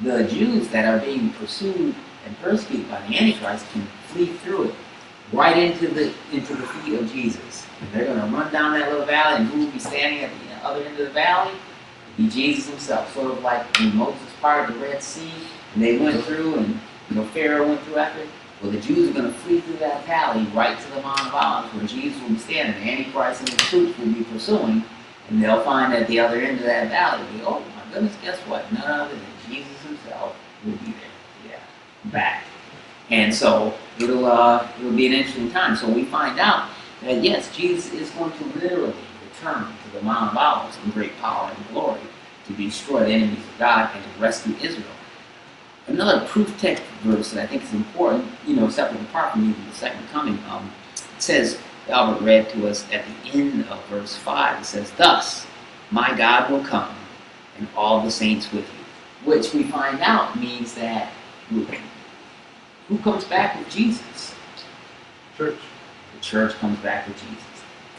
the Jews that are being pursued and persecuted by the Antichrist can flee through it, right into the feet of Jesus. And they're going to run down that little valley, and who will be standing at the other end of the valley? It'll be Jesus himself, sort of like when Moses parted the Red Sea, and they went through, and Pharaoh went through after it. Well, the Jews are going to flee through that valley right to the Mount of Olives, where Jesus will be standing. The Antichrist and his troops will be pursuing, and they'll find at the other end of that valley, oh my goodness, guess what? None other than Jesus himself will be there. Yeah, back. And so it'll be an interesting time. So we find out that yes, Jesus is going to literally return to the Mount of Olives in great power and glory to destroy the enemies of God and to rescue Israel. Another proof text verse that I think is important, separate apart from even the second coming, it says, Albert read to us at the end of verse 5, it says, thus, my God will come, and all the saints with you. Which we find out means that who comes back with Jesus? Church. The church comes back with Jesus.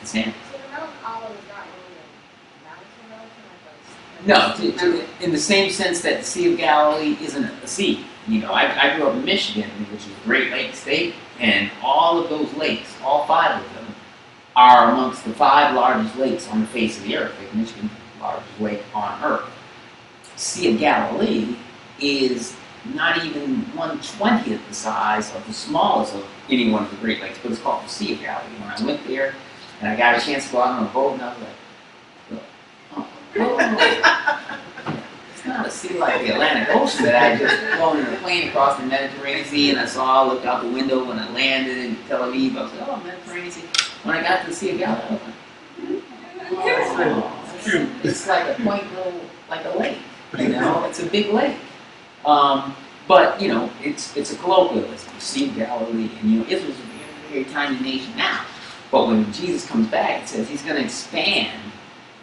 Cassandra. So the Mount of Olives is not really a mountain like those. No, in the same sense that the Sea of Galilee isn't a sea. I grew up in Michigan, which is a Great Lakes state, and all of those lakes, all 5 of them, are amongst the 5 largest lakes on the face of the earth. Lake Michigan, the largest lake on earth. Sea of Galilee is not even 1/20th the size of the smallest of any one of the Great Lakes, but it's called the Sea of Galilee. When I went there, and I got a chance to go out on a boat, and I was like, oh. It's not a sea like the Atlantic Ocean that I just flown in a plane across the Mediterranean Sea, and I looked out the window when I landed in Tel Aviv. I was like, oh, Mediterranean Sea. When I got to the Sea of Galilee, I was like, it's like a quaint little, like a lake. It's a big lake. But it's a colloquialism. The Sea of Galilee, and Israel's a very, very tiny nation now. But when Jesus comes back, it says he's going to expand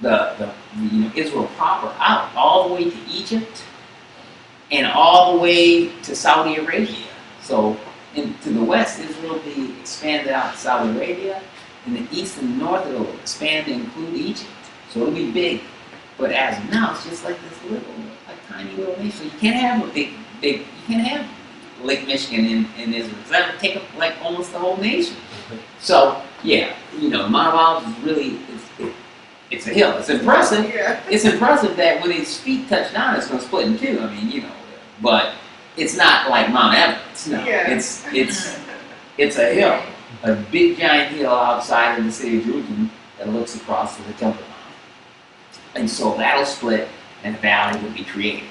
the Israel proper out all the way to Egypt and all the way to Saudi Arabia. So to the west, Israel will be expanded out to Saudi Arabia. In the east and north, it will expand to include Egypt. So it'll be big. But as of now, it's just like this little, like tiny little nation. You can't have a big, you can't have Lake Michigan in Israel. That would take up like almost the whole nation. So yeah, Mount of Olives is really, it's a hill. It's impressive. It's impressive that when its feet touch down, it's going to split in two. I mean, but it's not like Mount Everest. No, it's a hill, a big giant hill outside of the city of Jerusalem that looks across to the Temple Mount. And so that'll split and a valley will be created.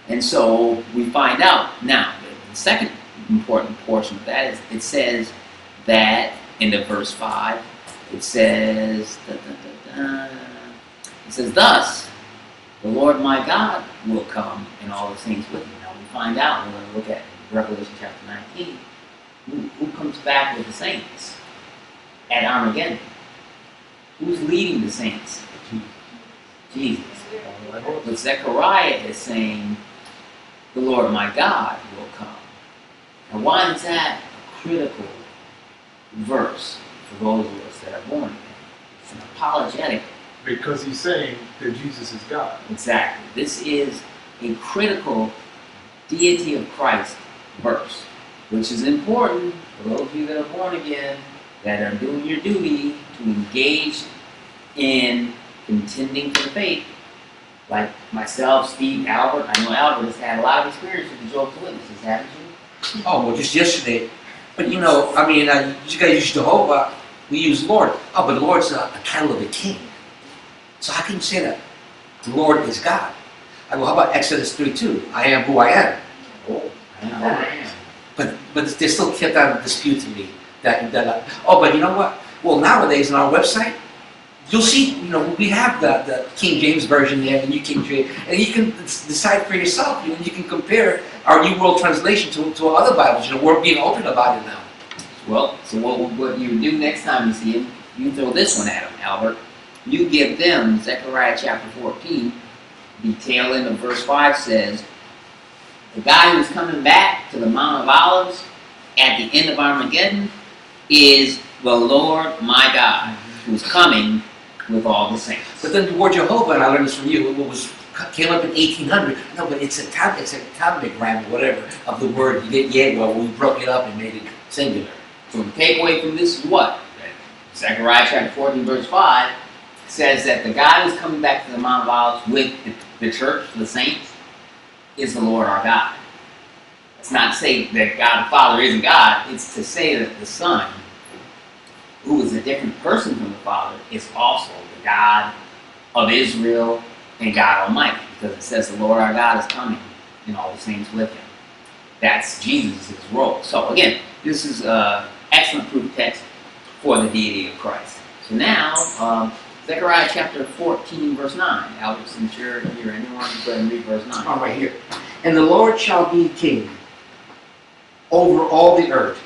And so we find out now, the second important portion of that is it says that in the verse 5, it says, thus, the Lord my God will come and all the saints with him. Now we find out, we're going to look at Revelation chapter 19, who comes back with the saints at Armageddon. Who's leading the saints? Jesus. But Zechariah is saying, the Lord my God will come. And why is that a critical verse for those of us that are born again? It's an apologetic. Because he's saying that Jesus is God. Exactly. This is a critical deity of Christ verse, which is important for those of you that are born again, that are doing your duty to engage in contending for the faith, like myself, Steve, Albert. I know Albert has had a lot of experience with the Jehovah's Witnesses, haven't you? Oh, well, just yesterday. But you guys use Jehovah, we use Lord. Oh, but the Lord's a title of a king. So how can you say that the Lord is God? I go, how about Exodus 3:2? I am who I am. Oh, I am. But they still kept on disputing me. But you know what? Well, nowadays on our website, you'll see, we have the King James Version there, the New King James, and you can decide for yourself. You can compare our New World Translation to other Bibles. We're being open about it now. Well, so what you do next time you see him, you throw this one at him, Albert. You give them Zechariah chapter 14, the tail end of verse 5 says, the guy who's coming back to the Mount of Olives at the end of Armageddon is the Lord my God, who's coming with all the saints. But then the word Jehovah, and I learned this from you, came up in 1800. No, but it's a tablegram or whatever of the word Yehweh. We broke it up and made it singular. So the takeaway from this is what? Zechariah chapter 14 verse 5 says that the guy who's coming back to the Mount of Olives with the church, the saints, is the Lord our God. It's not to say that God the Father isn't God. It's to say that the Son, who is a different person from the Father, is also the God of Israel and God Almighty. Because it says the Lord our God is coming and all the saints with him. That's Jesus' role. So again, this is an excellent proof text for the deity of Christ. So now, Zechariah chapter 14, verse 9. Albert, since you're here, anyone go ahead and read verse 9. Oh, right here. And the Lord shall be king over all the earth.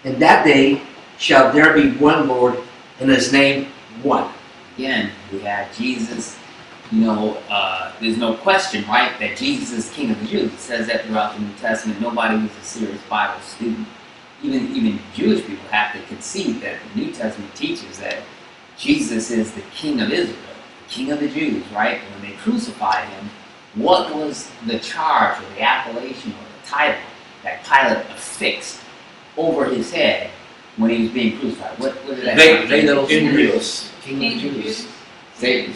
And that day shall there be one Lord, and his name one. Again, we have Jesus. There's no question, right, that Jesus is King of the Jews. It says that throughout the New Testament. Nobody who's a serious Bible student, even Jewish people, have to concede that the New Testament teaches that Jesus is the King of Israel, the King of the Jews, right? And when they crucified him, what was the charge or the appellation or the title that Pilate affixed over his head when he was being crucified? What did that Rey de los In Judíos. King of the Jews. Say,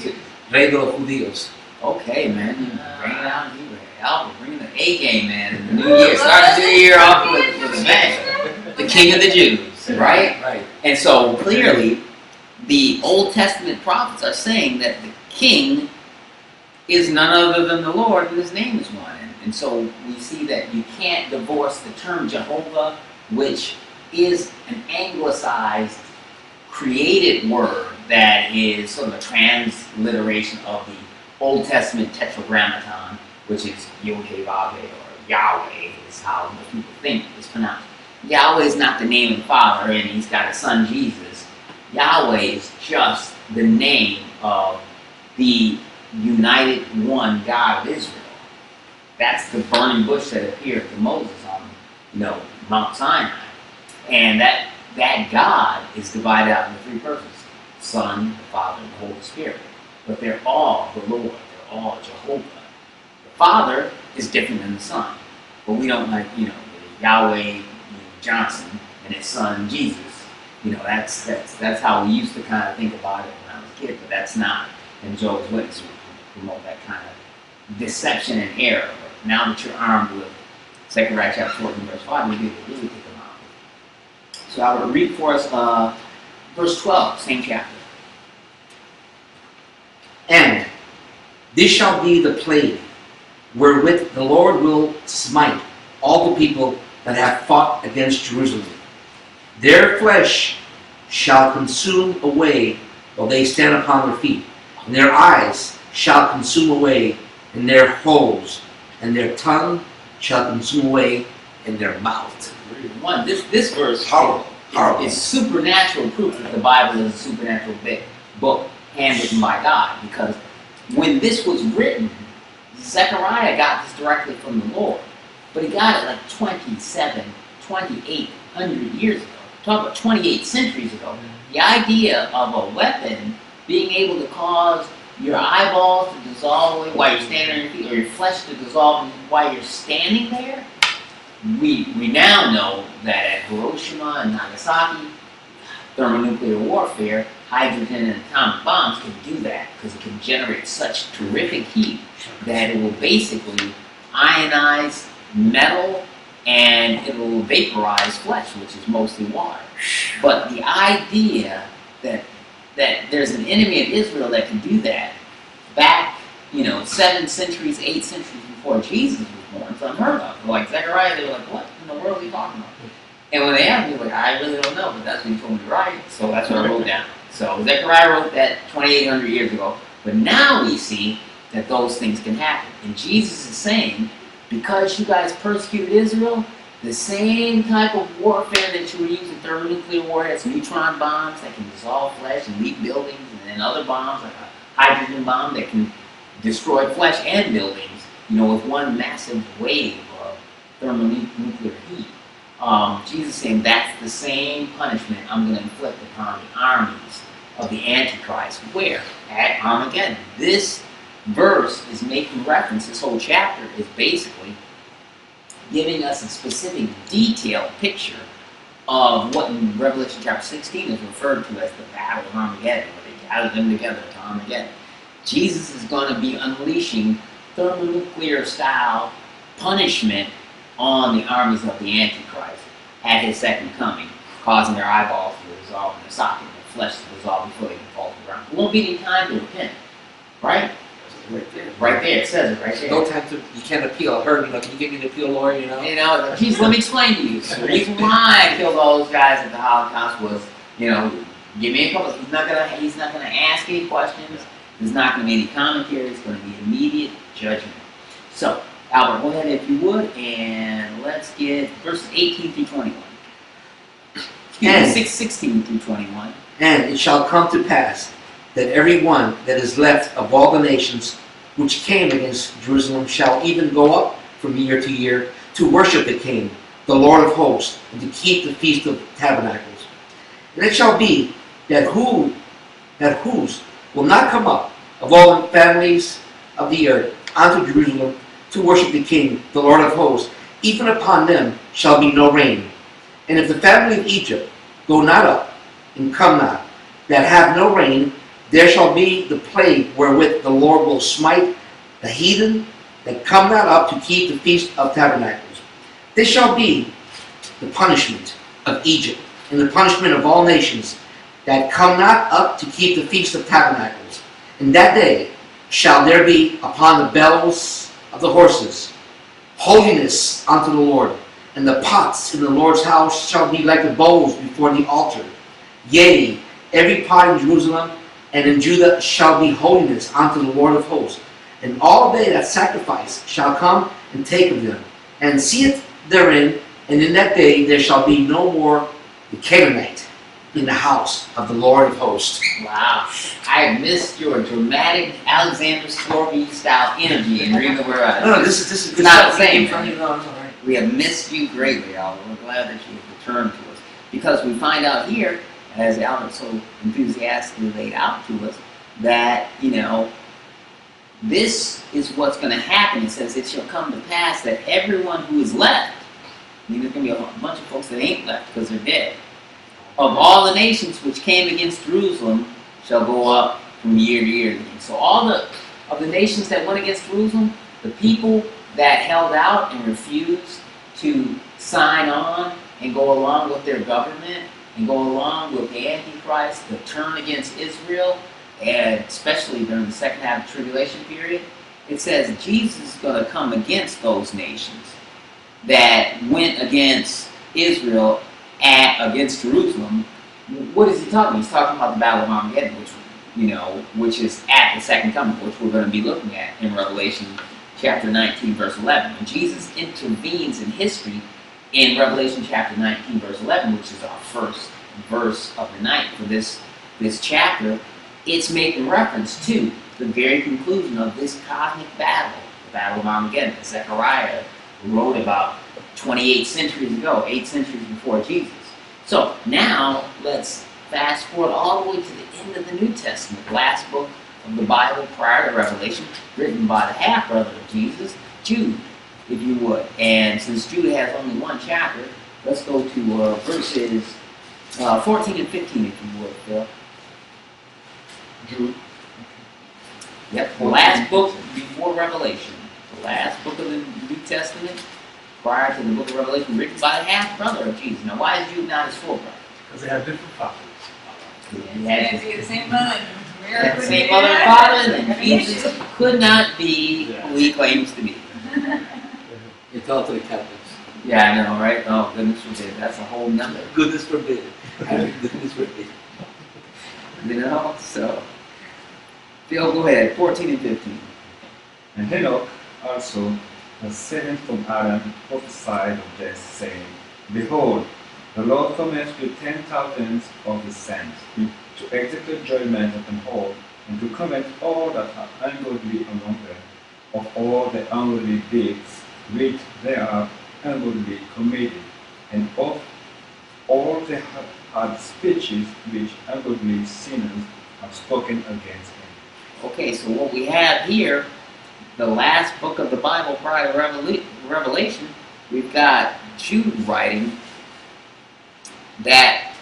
Rey de los Judíos. okay, man, you bring it out. Albert, bring the A game, man, in the new year. Start the new year off with a bang. The King of the Jews, right? Right. And so clearly, the Old Testament prophets are saying that the King is none other than the Lord, and his name is one. And so we see that you can't divorce the term Jehovah, which is an anglicized, created word that is sort of a transliteration of the Old Testament Tetragrammaton, which is Yod-Heh-Vav-Heh, or Yahweh is how most people think it's pronounced. Yahweh is not the name of the Father, and he's got a son, Jesus. Yahweh is just the name of the united one God of Israel. That's the burning bush that appeared to Moses on, Mount Sinai. And that God is divided out into three persons: the Son, the Father, and the Holy Spirit. but they're all the Lord. They're all Jehovah. The Father is different than the Son, but we don't like, Yahweh Johnson and his son Jesus. That's how we used to kind of think about it when I was a kid, but that's not. And Joe's Witness would promote that kind of deception and error. But now that you're armed with Zechariah chapter 14, verse 5, you'll be able to really pick them out. So I will read for us verse 12, same chapter. And this shall be the plague wherewith the Lord will smite all the people that have fought against Jerusalem. Their flesh shall consume away while they stand upon their feet, and their eyes shall consume away in their holes, and their tongue shall consume away in their mouth. One, this verse Horrible. is supernatural proof that the Bible is a supernatural book handwritten by God. Because when this was written, Zechariah got this directly from the Lord, but he got it like 2,800 years ago. Talk about 28 centuries ago. The idea of a weapon being able to cause your eyeballs to dissolve away while you're standing on your feet, or your flesh to dissolve while you're standing there. We now know that at Hiroshima and Nagasaki, thermonuclear warfare, hydrogen and atomic bombs can do that because it can generate such terrific heat that it will basically ionize metal and it will vaporize flesh, which is mostly water. But the idea that there's an enemy of Israel that can do that back, 7 centuries, 8 centuries before Jesus was born, it's unheard of. Like Zechariah, they were like, what in the world are you talking about? And when they asked me, like, I really don't know, but that's what he told me to write, so that's what I wrote down. So Zechariah wrote that 2,800 years ago, but now we see that those things can happen. And Jesus is saying, because you guys persecuted Israel, the same type of warfare that you were using, thermonuclear warheads, neutron bombs that can dissolve flesh and leak buildings, and then other bombs like a hydrogen bomb that can destroy flesh and buildings, with one massive wave of thermonuclear heat. Jesus is saying that's the same punishment I'm going to inflict upon the armies of the Antichrist. Where? At Armageddon. This verse is making reference, this whole chapter is basically giving us a specific detailed picture of what in Revelation chapter 16 is referred to as the Battle of Armageddon, where they gathered them together to Armageddon. Jesus is going to be unleashing thermonuclear style punishment on the armies of the Antichrist at his second coming, causing their eyeballs to dissolve in their socket and their flesh to dissolve before they can fall to the ground. It won't be any time to repent, right? Right there, it says it right there. No time to, you can't appeal. I heard, can you give me an appeal, Lord, Please let me explain to you. So the reason why I killed all those guys at the Holocaust was, give me a couple. He's not gonna ask any questions. There's not gonna be any commentary. It's gonna be immediate judgment. So, Albert, go ahead if you would, and let's get verses 18 through 21. Excuse me, 16 through 21. And it shall come to pass that every one that is left of all the nations which came against Jerusalem shall even go up from year to year to worship the King, the Lord of hosts, and to keep the Feast of Tabernacles. And it shall be that whose will not come up of all the families of the earth unto Jerusalem to worship the King, the Lord of hosts, even upon them shall be no rain. And if the family of Egypt go not up, and come not, that have no rain, there shall be the plague wherewith the Lord will smite the heathen that come not up to keep the Feast of Tabernacles. This shall be the punishment of Egypt, and the punishment of all nations that come not up to keep the Feast of Tabernacles. In that day shall there be upon the bellows of the horses holiness unto the Lord, and the pots in the Lord's house shall be like the bowls before the altar. Yea, every pot in Jerusalem and in Judah shall be holiness unto the Lord of hosts. And all they that sacrifice shall come and take of them, and see it therein, and in that day there shall be no more the Canaanite in the house of the Lord of hosts. Wow. I missed your dramatic Alexander Scorby style energy in reading the word. No, this is It's not the same. No, it's all right. We have missed you greatly, Albert. We're glad that you have returned to us. Because we find out here, as Albert so enthusiastically laid out to us, that, this is what's going to happen. It says, it shall come to pass that everyone who is left, there's going to be a bunch of folks that ain't left because they're dead, of all the nations which came against Jerusalem shall go up from year to year again. So all of the nations that went against Jerusalem, the people that held out and refused to sign on and go along with their government and go along with the Antichrist, to turn against Israel, and especially during the second half of the tribulation period, it says Jesus is going to come against those nations that went against Israel against Jerusalem. What is he talking about? He's talking about the Battle of Armageddon, which is at the second coming, which we're going to be looking at in Revelation chapter 19, verse 11. When Jesus intervenes in history in Revelation chapter 19, verse 11, which is our first verse of the night for this chapter, it's making reference to the very conclusion of this cosmic battle, the Battle of Armageddon, that Zechariah wrote about 28 centuries ago, 8 centuries before Jesus. So now let's fast forward all the way to the end of the New Testament, the last book of the Bible prior to Revelation, written by the half-brother of Jesus, Jude, if you would. And since Jude has only one chapter, let's go to verses 14 and 15, if you would, Phil. Jude. Yep, the last book before Revelation. The last book of the New Testament prior to the book of Revelation, written by the half-brother of Jesus. Now, why is Jude not his full brother? Because they have different fathers. He had It's the same mother. the same mother and father, and Jesus could not be who he claims to be. You tell it to the Catholics. Yeah, I know, right? Oh, goodness forbid. That's a whole nother. Goodness forbid. Goodness forbid. So. Phil, go ahead. 14 and 15. And Enoch also, the seventh from Adam, prophesied of this, saying, Behold, the Lord cometh with 10,000s of his saints, to execute judgment upon all, and to commit all that are ungodly among them, of all the ungodly deeds which they are ungodly committed, and of all the hard speeches which ungodly sinners have spoken against him. Okay, so what we have here, the last book of the Bible prior to Revelation, we've got Jude writing that,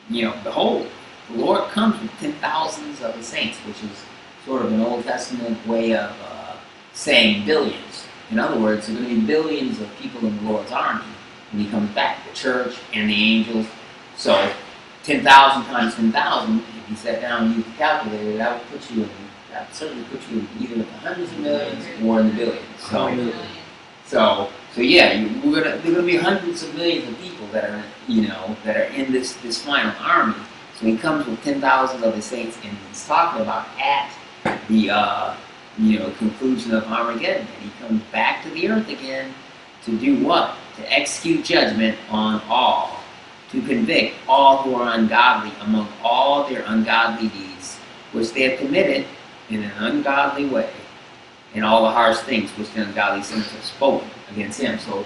behold, the Lord comes with 10,000s of his saints, which is sort of an Old Testament way of saying billions. In other words, there are going to be billions of people in the Lord's army when he comes back, the church and the angels. So 10,000 times 10,000, if you sat down and used the calculator, that would certainly put you in either the hundreds of millions or in the billions. So yeah, there are going to be hundreds of millions of people that are, that are in this final army. So he comes with 10,000s of his saints, and he's talking about at the conclusion of Armageddon, and he comes back to the earth again to do what? To execute judgment on all, to convict all who are ungodly among all their ungodly deeds, which they have committed in an ungodly way, and all the harsh things which the ungodly sinners have spoken against him. So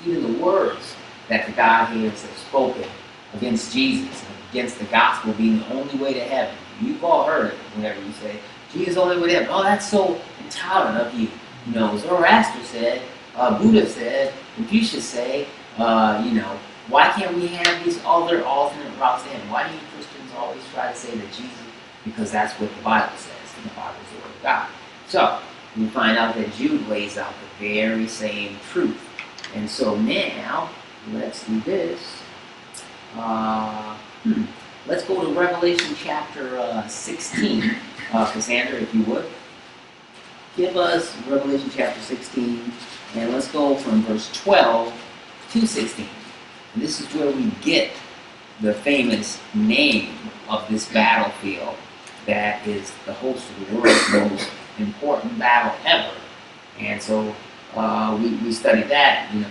even the words that the Godheads have spoken against Jesus, and against the gospel being the only way to heaven. You've all heard it whenever you say, Jesus is the only way to heaven. Oh, that's so intolerant of you. Zoroaster said, Buddha said, Confucius say, why can't we have these other alternate routes to heaven? Why do you Christians always try to say that Jesus? Because that's what the Bible says, and the Bible is the Word of God. So, we find out that Jude lays out the very same truth. And so now, let's do this. Let's go to Revelation chapter 16. Cassandra, if you would. Give us Revelation chapter 16, and let's go from verse 12 to 16. And this is where we get the famous name of this battlefield that is the host of the world's most important battle ever. And so we studied that in now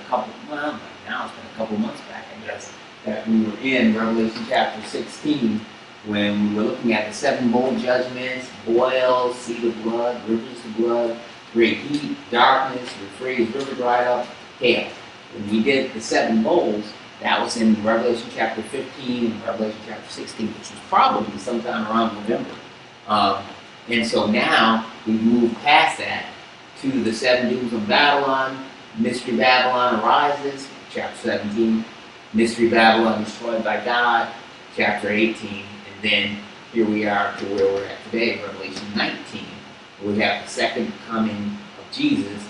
it's been a couple months back, I guess, that we were in Revelation chapter 16 when we were looking at the 7 bowl judgments, boils, sea of blood, rivers of blood, great heat, darkness, the phrase river dried up, hail. When we did the 7 bowls, that was in Revelation chapter 15 and Revelation chapter 16, which was probably sometime around November And so now we move past that to the 7 Jewels of Babylon. Mystery Babylon arises, chapter 17. Mystery Babylon destroyed by God, chapter 18. And then here we are to where we're at today, Revelation 19. Where we have the second coming of Jesus,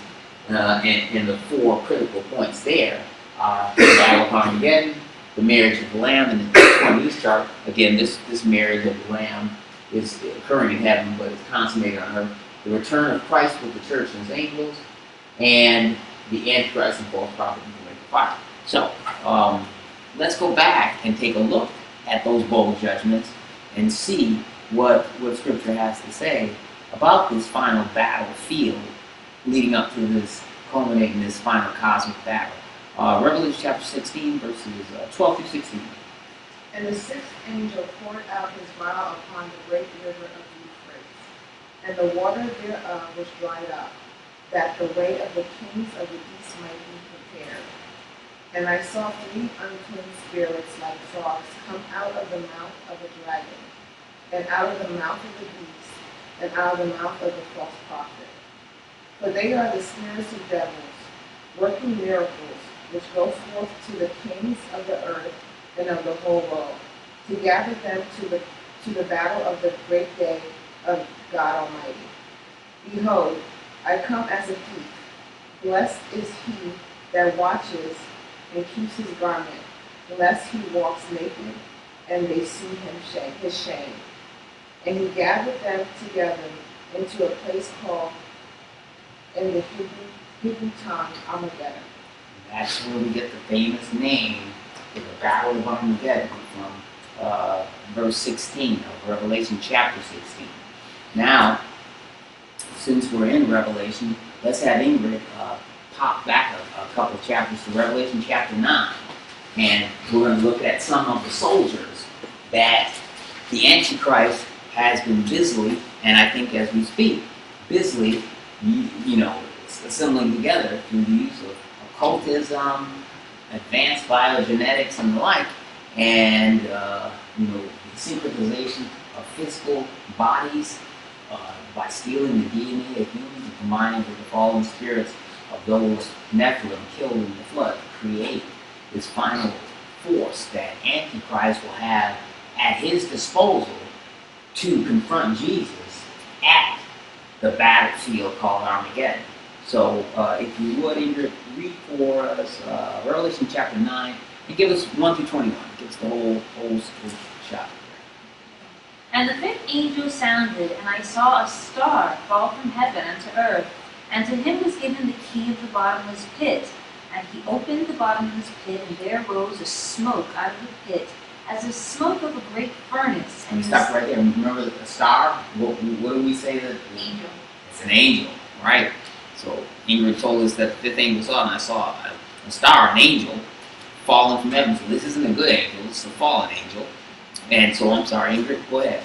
and the 4 critical points there are the Battle of Armageddon, the marriage of the Lamb, and on this chart, again, this marriage of the Lamb is occurring in heaven, but it's consummated on earth. The return of Christ with the church and his angels, and the Antichrist and false prophet in the lake of fire. So, let's go back and take a look at those bowl judgments and see what Scripture has to say about this final battlefield leading up to this, culminating this final cosmic battle. Revelation chapter 16, verses 12 through 16. And the sixth angel poured out his vial upon the great river of Euphrates, and the water thereof was dried up, that the way of the kings of the east might be prepared. And I saw 3 unclean spirits like frogs come out of the mouth of the dragon, and out of the mouth of the beast, and out of the mouth of the false prophet. For they are the spirits of devils, working miracles, which go forth to the kings of the earth and of the whole world, to gather them to the battle of the great day of God Almighty. Behold, I come as a thief. Blessed is he that watches and keeps his garment, lest he walks naked, and they see his shame. And he gathered them together into a place called, in the Hebrew tongue, Armageddon. That's where we get the famous name for the Battle of Armageddon from verse 16 of Revelation chapter 16. Now, since we're in Revelation, let's have Ingrid pop back a couple of chapters to Revelation chapter 9. And we're going to look at some of the soldiers that the Antichrist has been busily, and I think as we speak, busily, assembling together through the use of occultism, advanced biogenetics, and the like, and the synchronization of physical bodies by stealing the DNA of humans and combining with the fallen spirits of those Nephilim killed in the flood to create this final force that Antichrist will have at his disposal to confront Jesus at the battlefield called Armageddon. So, if you would, Ingrid, read for us Revelation chapter 9 and give us 1 through 21. Give us the whole shot. And the 5th angel sounded, and I saw a star fall from heaven unto earth, and to him was given the key of the bottomless pit. And he opened the bottomless pit, and there rose a smoke out of the pit, as the smoke of a great furnace. And stop right there. Remember the star? What do we say that? Angel. It's an angel, right? So Ingrid told us that the 5th angel saw, and I saw a star, an angel, falling from heaven. So this isn't a good angel, this is a fallen angel. And so I'm sorry, Ingrid, go ahead.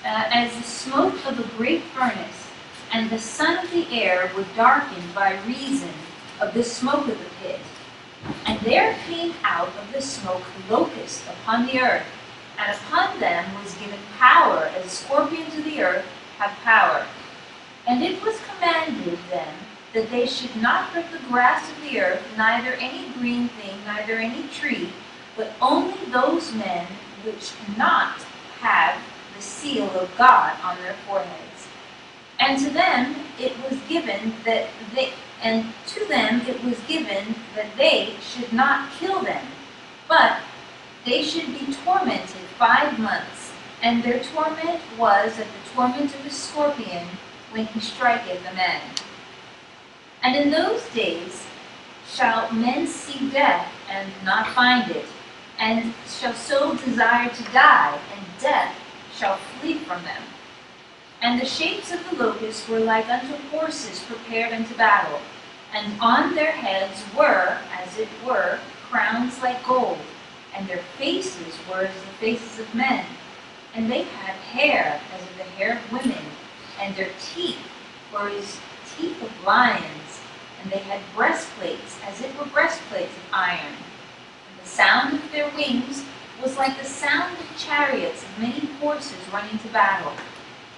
As the smoke of a great furnace, and the sun of the air were darkened by reason of the smoke of the pit. And there came out of the smoke locusts upon the earth, and upon them was given power, as the scorpions of the earth have power. And it was commanded them that they should not hurt the grass of the earth, neither any green thing, neither any tree, but only those men which cannot have the seal of God on their foreheads. And to them it was given that they should not kill them, but they should be tormented 5 months. And their torment was as the torment of a scorpion when he striketh a man. And in those days shall men see death and not find it, and shall so desire to die, and death shall flee from them. And the shapes of the locusts were like unto horses prepared unto battle, and on their heads were, as it were, crowns like gold, and their faces were as the faces of men, and they had hair as of the hair of women, and their teeth were as teeth of lions, and they had breastplates as it were breastplates of iron. And the sound of their wings was like the sound of chariots of many horses running to battle.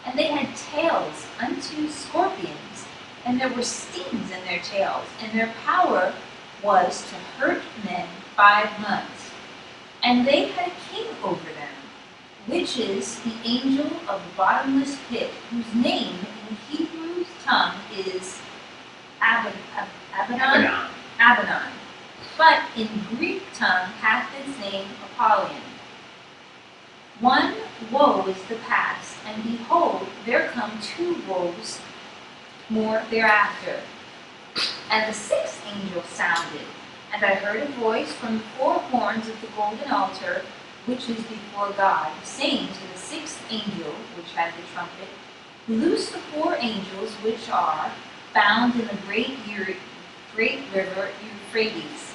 And they had tails unto scorpions, and there were stings in their tails, and their power was to hurt men 5 months. And they had a king over them, which is the angel of the bottomless pit, whose name in Hebrew tongue is Abaddon. Abaddon. Abaddon. But in Greek tongue hath its name Apollyon. One woe is the past, and behold, there come 2 woes more thereafter. And the 6th angel sounded, and I heard a voice from the 4 horns of the golden altar, which is before God, saying to the 6th angel, which had the trumpet, Loose the 4 angels which are found in the great river Euphrates.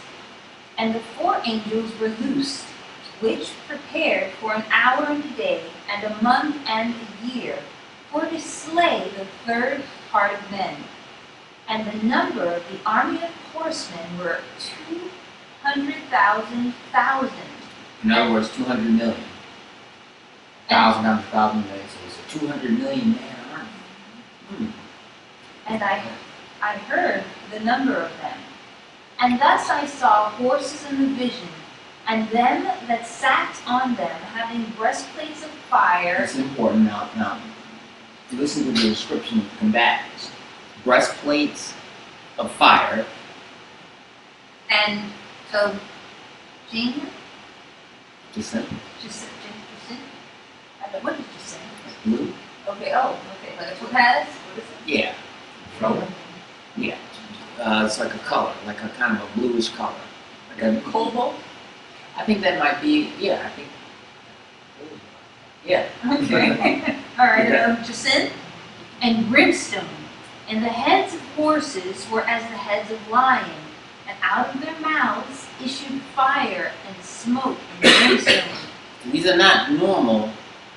And the 4 angels were loosed, which prepared for an hour and a day, and a month and a year, for to slay the 3rd part of men. And the number of the army of horsemen were 200,000. In other words, 200 million. 1,000 times 1,000 million, so it's a 200 million man army. Hmm. And I heard the number of them. And thus I saw horses in the vision, and them that sat on them having breastplates of fire. It's important now. Listen to the description of the combatants. Breastplates of fire. And so, Jean? Jacinth. What did you say? Blue. Okay, okay. Like a topaz? What is it? Yeah. Color? Yeah. It's like a color, like a kind of a bluish color. Like a Cobalt? I think that might be, yeah, I think. Yeah. Okay. All right, Yeah. Jacinth and brimstone. And the heads of horses were as the heads of lions, and out of their mouths issued fire and smoke and brimstone. These are not normal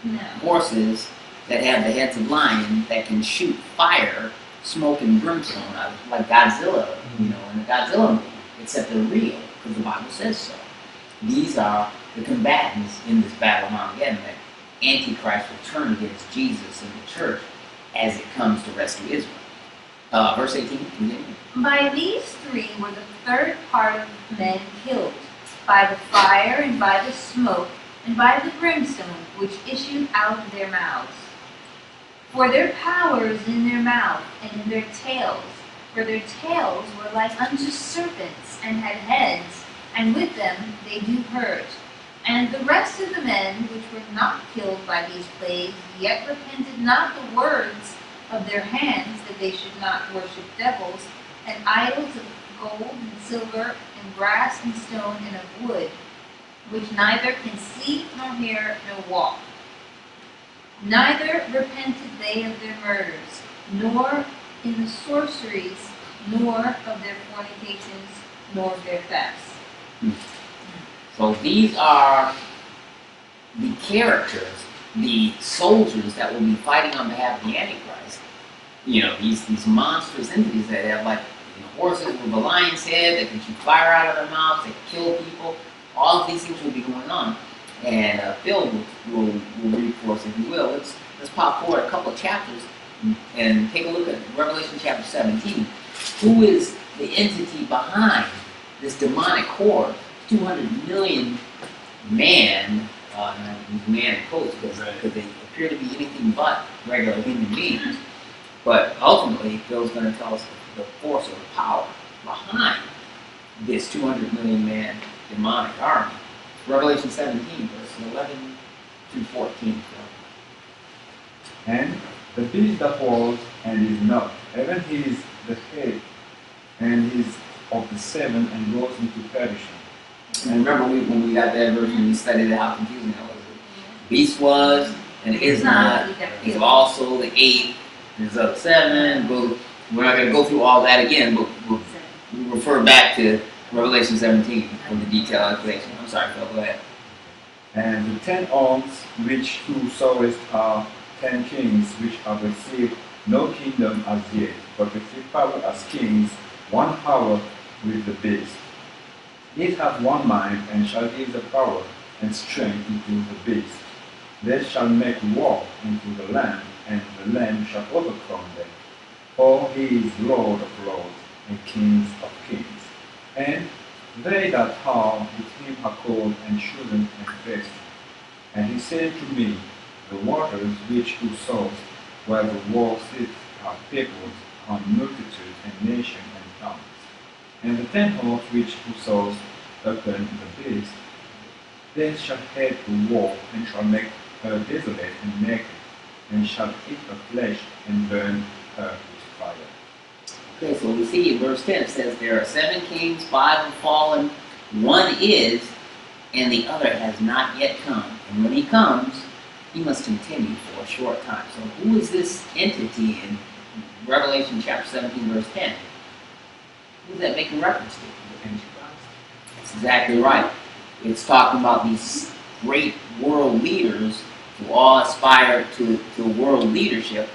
No. horses that have the heads of lions that can shoot fire, smoke, and brimstone out, like Godzilla, in the Godzilla movie, except they're real, because the Bible says so. These are the combatants in this battle of Armageddon that Antichrist will turn against Jesus and the church as it comes to rescue Israel. Verse 18, continue. By these 3 were the 3rd part of men killed, by the fire and by the smoke and by the brimstone which issued out of their mouths. For their power is in their mouth and in their tails, for their tails were like unto serpents and had heads, and with them they do hurt. And the rest of the men which were not killed by these plagues yet repented not the words of their hands, that they should not worship devils, and idols of gold and silver, and brass and stone, and of wood, which neither can see nor hear nor walk. Neither repented they of their murders, nor in the sorceries, nor of their fornications, nor of their thefts. So these are the characters, the soldiers that will be fighting on behalf of the Antichrist. These monstrous entities that have horses with a lion's head that can shoot fire out of their mouths, that kill people. All of these things will be going on. And Phil will read for us, if you will. Let's pop forward a couple of chapters and take a look at Revelation chapter 17. Who is the entity behind this demonic horde? 200 million man, not use man in quotes because they appear to be anything but regular human beings. But ultimately, Phil's going to tell us the force or the power behind this 200 million man demonic army. Revelation 17, verses 11 through 14. And the beast that was and is not, even he is the head, and is of the 7 and goes into perdition. And remember when we got that verse, when we studied how confusing that was. Beast was, and is not, is also the 8, is of 7. We're not going to go through all that again, but we'll refer back to Revelation 17 for the detailed explanation. I'm sorry, Phil, go ahead. And the 10 arms which thou sawest are 10 kings which have received no kingdom as yet, but receive power as kings, one power with the beast. It hath one mind, and shall give the power and strength into the beast. They shall make war into the land, and the Lamb shall overcome them. For he is Lord of lords and King of kings. And they that are with him are called and chosen and faithful. And he said to me, the waters which thou sawest, where the world sits, are peoples, and multitudes, and nations, and tongues. And the temples which thou sawest upon the beast, they shall hate the war, and shall make her desolate and naked, and shall eat her flesh, and burn her with fire. Okay, so we see in verse 10 it says there are 7 kings, 5 have fallen, 1 is, and the other has not yet come. And when he comes, he must continue for a short time. So who is this entity in Revelation chapter 17, verse 10? Who is that making reference to? That's exactly right. It's talking about these great world leaders who all aspire to world leadership.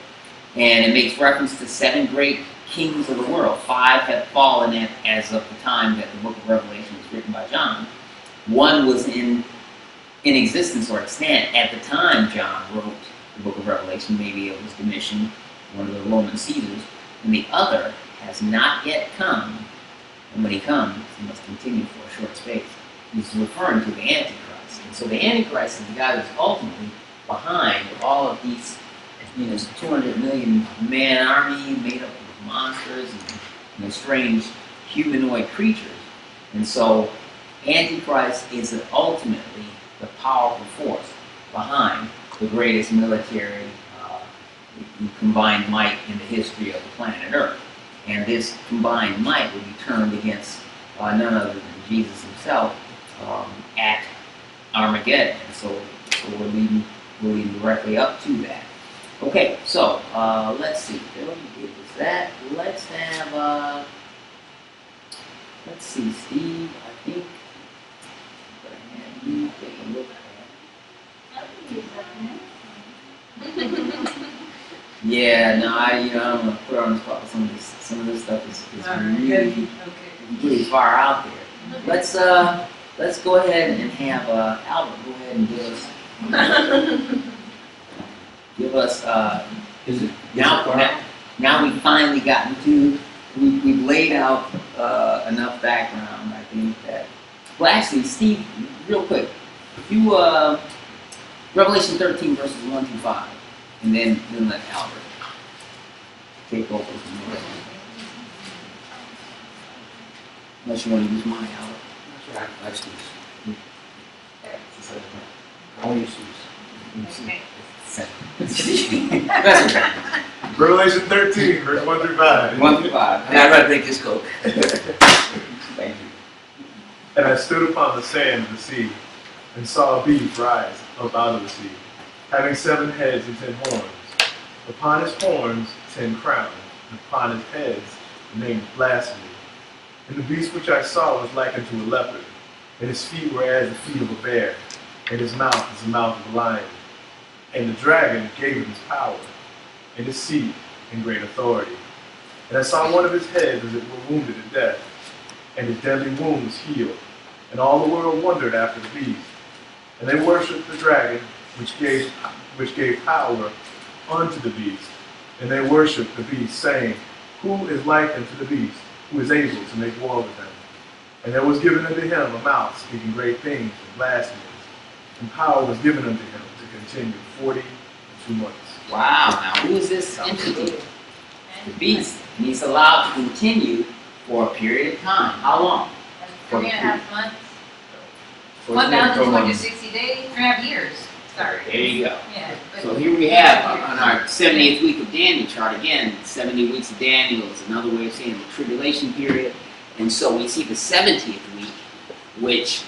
And it makes reference to 7 great kings of the world. 5 have fallen as of the time that the book of Revelation was written by John. 1 was in existence or extant at the time John wrote the book of Revelation. Maybe it was Domitian, one of the Roman Caesars. And the other has not yet come. And when he comes, he must continue for a short space. He's referring to the Antichrist. And so the Antichrist is the guy who's ultimately behind all of these, 200 million man army made up of monsters and strange humanoid creatures. And so Antichrist is ultimately the powerful force behind the greatest military combined might in the history of the planet Earth. And this combined might will be turned against none other than Jesus himself at Armageddon. And so we're leading directly up to that. Okay, so let's see. It was that. Let's have let's see, Steve. I think I'm gonna have you take a look at that. Yeah, no, I'm gonna put her on the spot. Some of this stuff is really far out there. Let's go ahead and have Albert go ahead and give us now we've finally gotten to we've laid out enough background. I think that actually, Steve, real quick, if you Revelation 13 verses 1 through 5. And then let Albert take over from there. Unless you want to use mine, Albert. That's right. I use Steve's. I want to use Steve's. That's okay. Revelation 13, verse 1 through 5. 1 through 5. And I'd rather drink this Coke. Thank you. And I stood upon the sand of the sea, and saw a beast rise up out of the sea, having 7 heads and 10 horns. Upon his horns 10 crowns, and upon his heads the name of blasphemy. And the beast which I saw was like unto a leopard, and his feet were as the feet of a bear, and his mouth is the mouth of a lion. And the dragon gave him his power, and his seat, and great authority. And I saw one of his heads as it were wounded to death, and his deadly wound was healed. And all the world wondered after the beast. And they worshipped the dragon, which gave power unto the beast. And they worshipped the beast, saying, Who is like unto the beast, who is able to make war with him? And there was given unto him a mouth speaking great things and blasphemies. And power was given unto him to continue 42 months. Wow, now who is this entity? The beast. And he's allowed to continue for a period of time. How long? 3.5 months. 1,260 days. 3.5 years. Sorry. There you go. Yeah. So here we have on our 70th week of Daniel chart again, 70 weeks of Daniel is another way of saying the tribulation period. And so we see the 70th week, which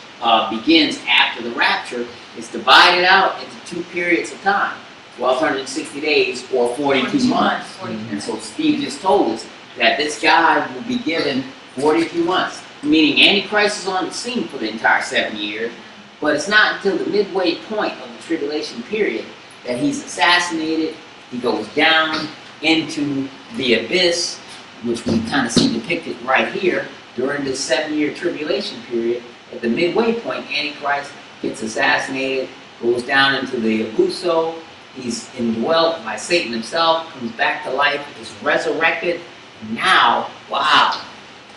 begins after the rapture, is divided out into 2 periods of time, 1,260 days or 42 months. And so Steve just told us that this guy will be given 42 months, meaning Antichrist is on the scene for the entire 7 years, but it's not until the midway point of the tribulation period that he's assassinated. He goes down into the abyss, which we kind of see depicted right here during this 7-year tribulation period. At the midway point, Antichrist gets assassinated, goes down into the abuso, He's indwelt by Satan himself, comes back to life, is resurrected. And now, wow,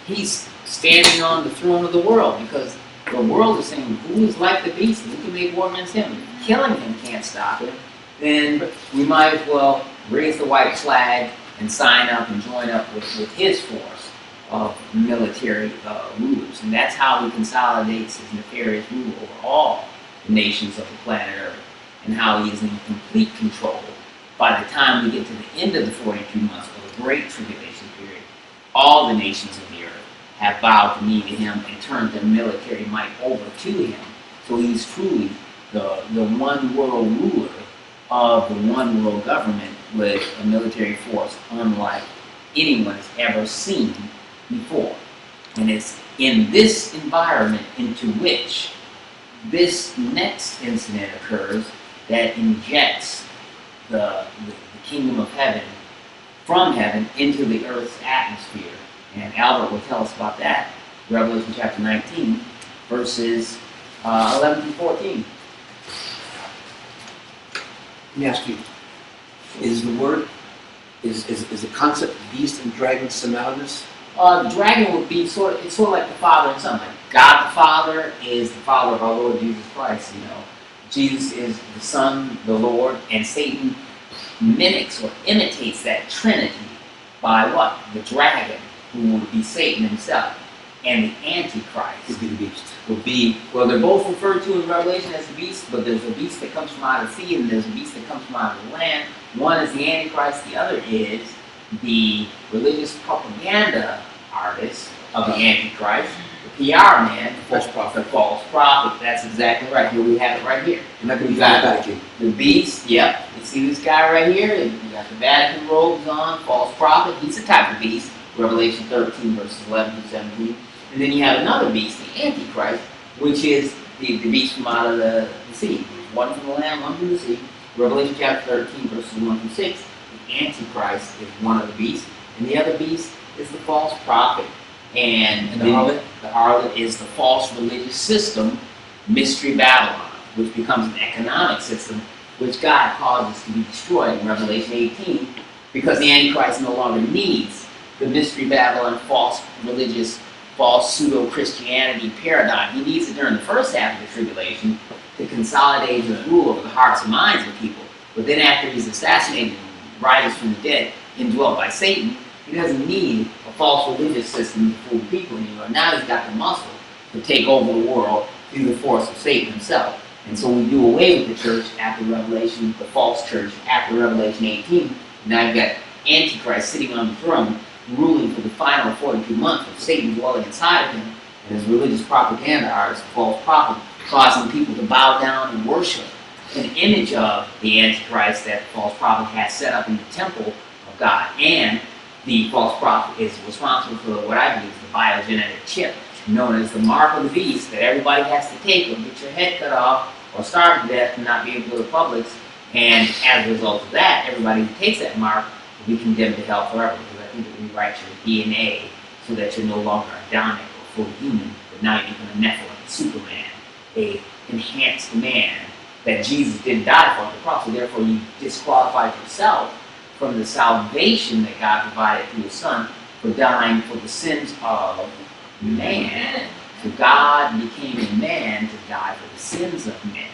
he's standing on the throne of the world because the world is saying, who is like the beast? Who can make war against him? Killing him can't stop him. Then we might as well raise the white flag and sign up and join up with his force of military rulers. And that's how he consolidates his nefarious rule over all the nations of the planet Earth, and how he is in complete control by the time we get to the end of the 42 months of the Great Tribulation period. All the nations of the earth have bowed the knee to him and turned their military might over to him. So he's truly the one world ruler of the one world government with a military force unlike anyone has ever seen before. And it's in this environment into which this next incident occurs that injects the kingdom of heaven from heaven into the earth's atmosphere. And Albert will tell us about that. Revelation chapter 19, verses 11 through 14. Let me ask you, is the concept of beast and dragon synonymous? The dragon would be it's sort of like the Father and Son. Like God the Father is the Father of our Lord Jesus Christ, you know. Jesus is the Son, the Lord, and Satan mimics or imitates that Trinity by what? The dragon, who would be Satan himself, and the Antichrist Would be the beast. would be, well, they're both referred to in Revelation as the beast, but there's a beast that comes from out of the sea, and there's a beast that comes from out of the land. One is the Antichrist, the other is the religious propaganda artist of the Antichrist, the PR man, the false prophet. That's exactly right. Here we have it right here. And that could be You got Vatican. the beast, yep. You see this guy right here? You got the Vatican robes on, false prophet. He's a type of beast. Revelation 13, verses 11 to 17. And then you have another beast, the Antichrist, which is the beast from out of the sea. One from the land, one from the sea. Revelation chapter 13, verses 1 through 6. The Antichrist is one of the beasts. And the other beast is the false prophet. And the harlot? The harlot is the false religious system, Mystery Babylon, which becomes an economic system, which God causes to be destroyed in Revelation 18, because the Antichrist no longer needs the Mystery Babylon false religious, false pseudo-Christianity paradigm. He needs it during the first half of the tribulation to consolidate his rule over the hearts and minds of people. But then after he's assassinated and rises from the dead, indwelt by Satan, he doesn't need a false religious system to fool people anymore. Now he's got the muscle to take over the world through the force of Satan himself. And so we do away with the church after Revelation, the false church after Revelation 18. Now you've got Antichrist sitting on the throne, ruling for the final 42 months with Satan dwelling inside of him, and his religious propaganda artist, the false prophet, causing people to bow down and worship an image of the Antichrist that the false prophet has set up in the temple of God. And the false prophet is responsible for what I believe is the biogenetic chip known as the mark of the beast that everybody has to take or get your head cut off or starve to death and not be able to go to Publix. And as a result of that, everybody who takes that mark will be condemned to hell forever, because I think it rewrites your DNA so that you're no longer Adamic or fully human, but now you become a Nephilim, Superman, a enhanced man that Jesus didn't die for on the cross. So therefore you disqualify yourself from the salvation that God provided through His Son for dying for the sins of man. So God became a man to die for the sins of men.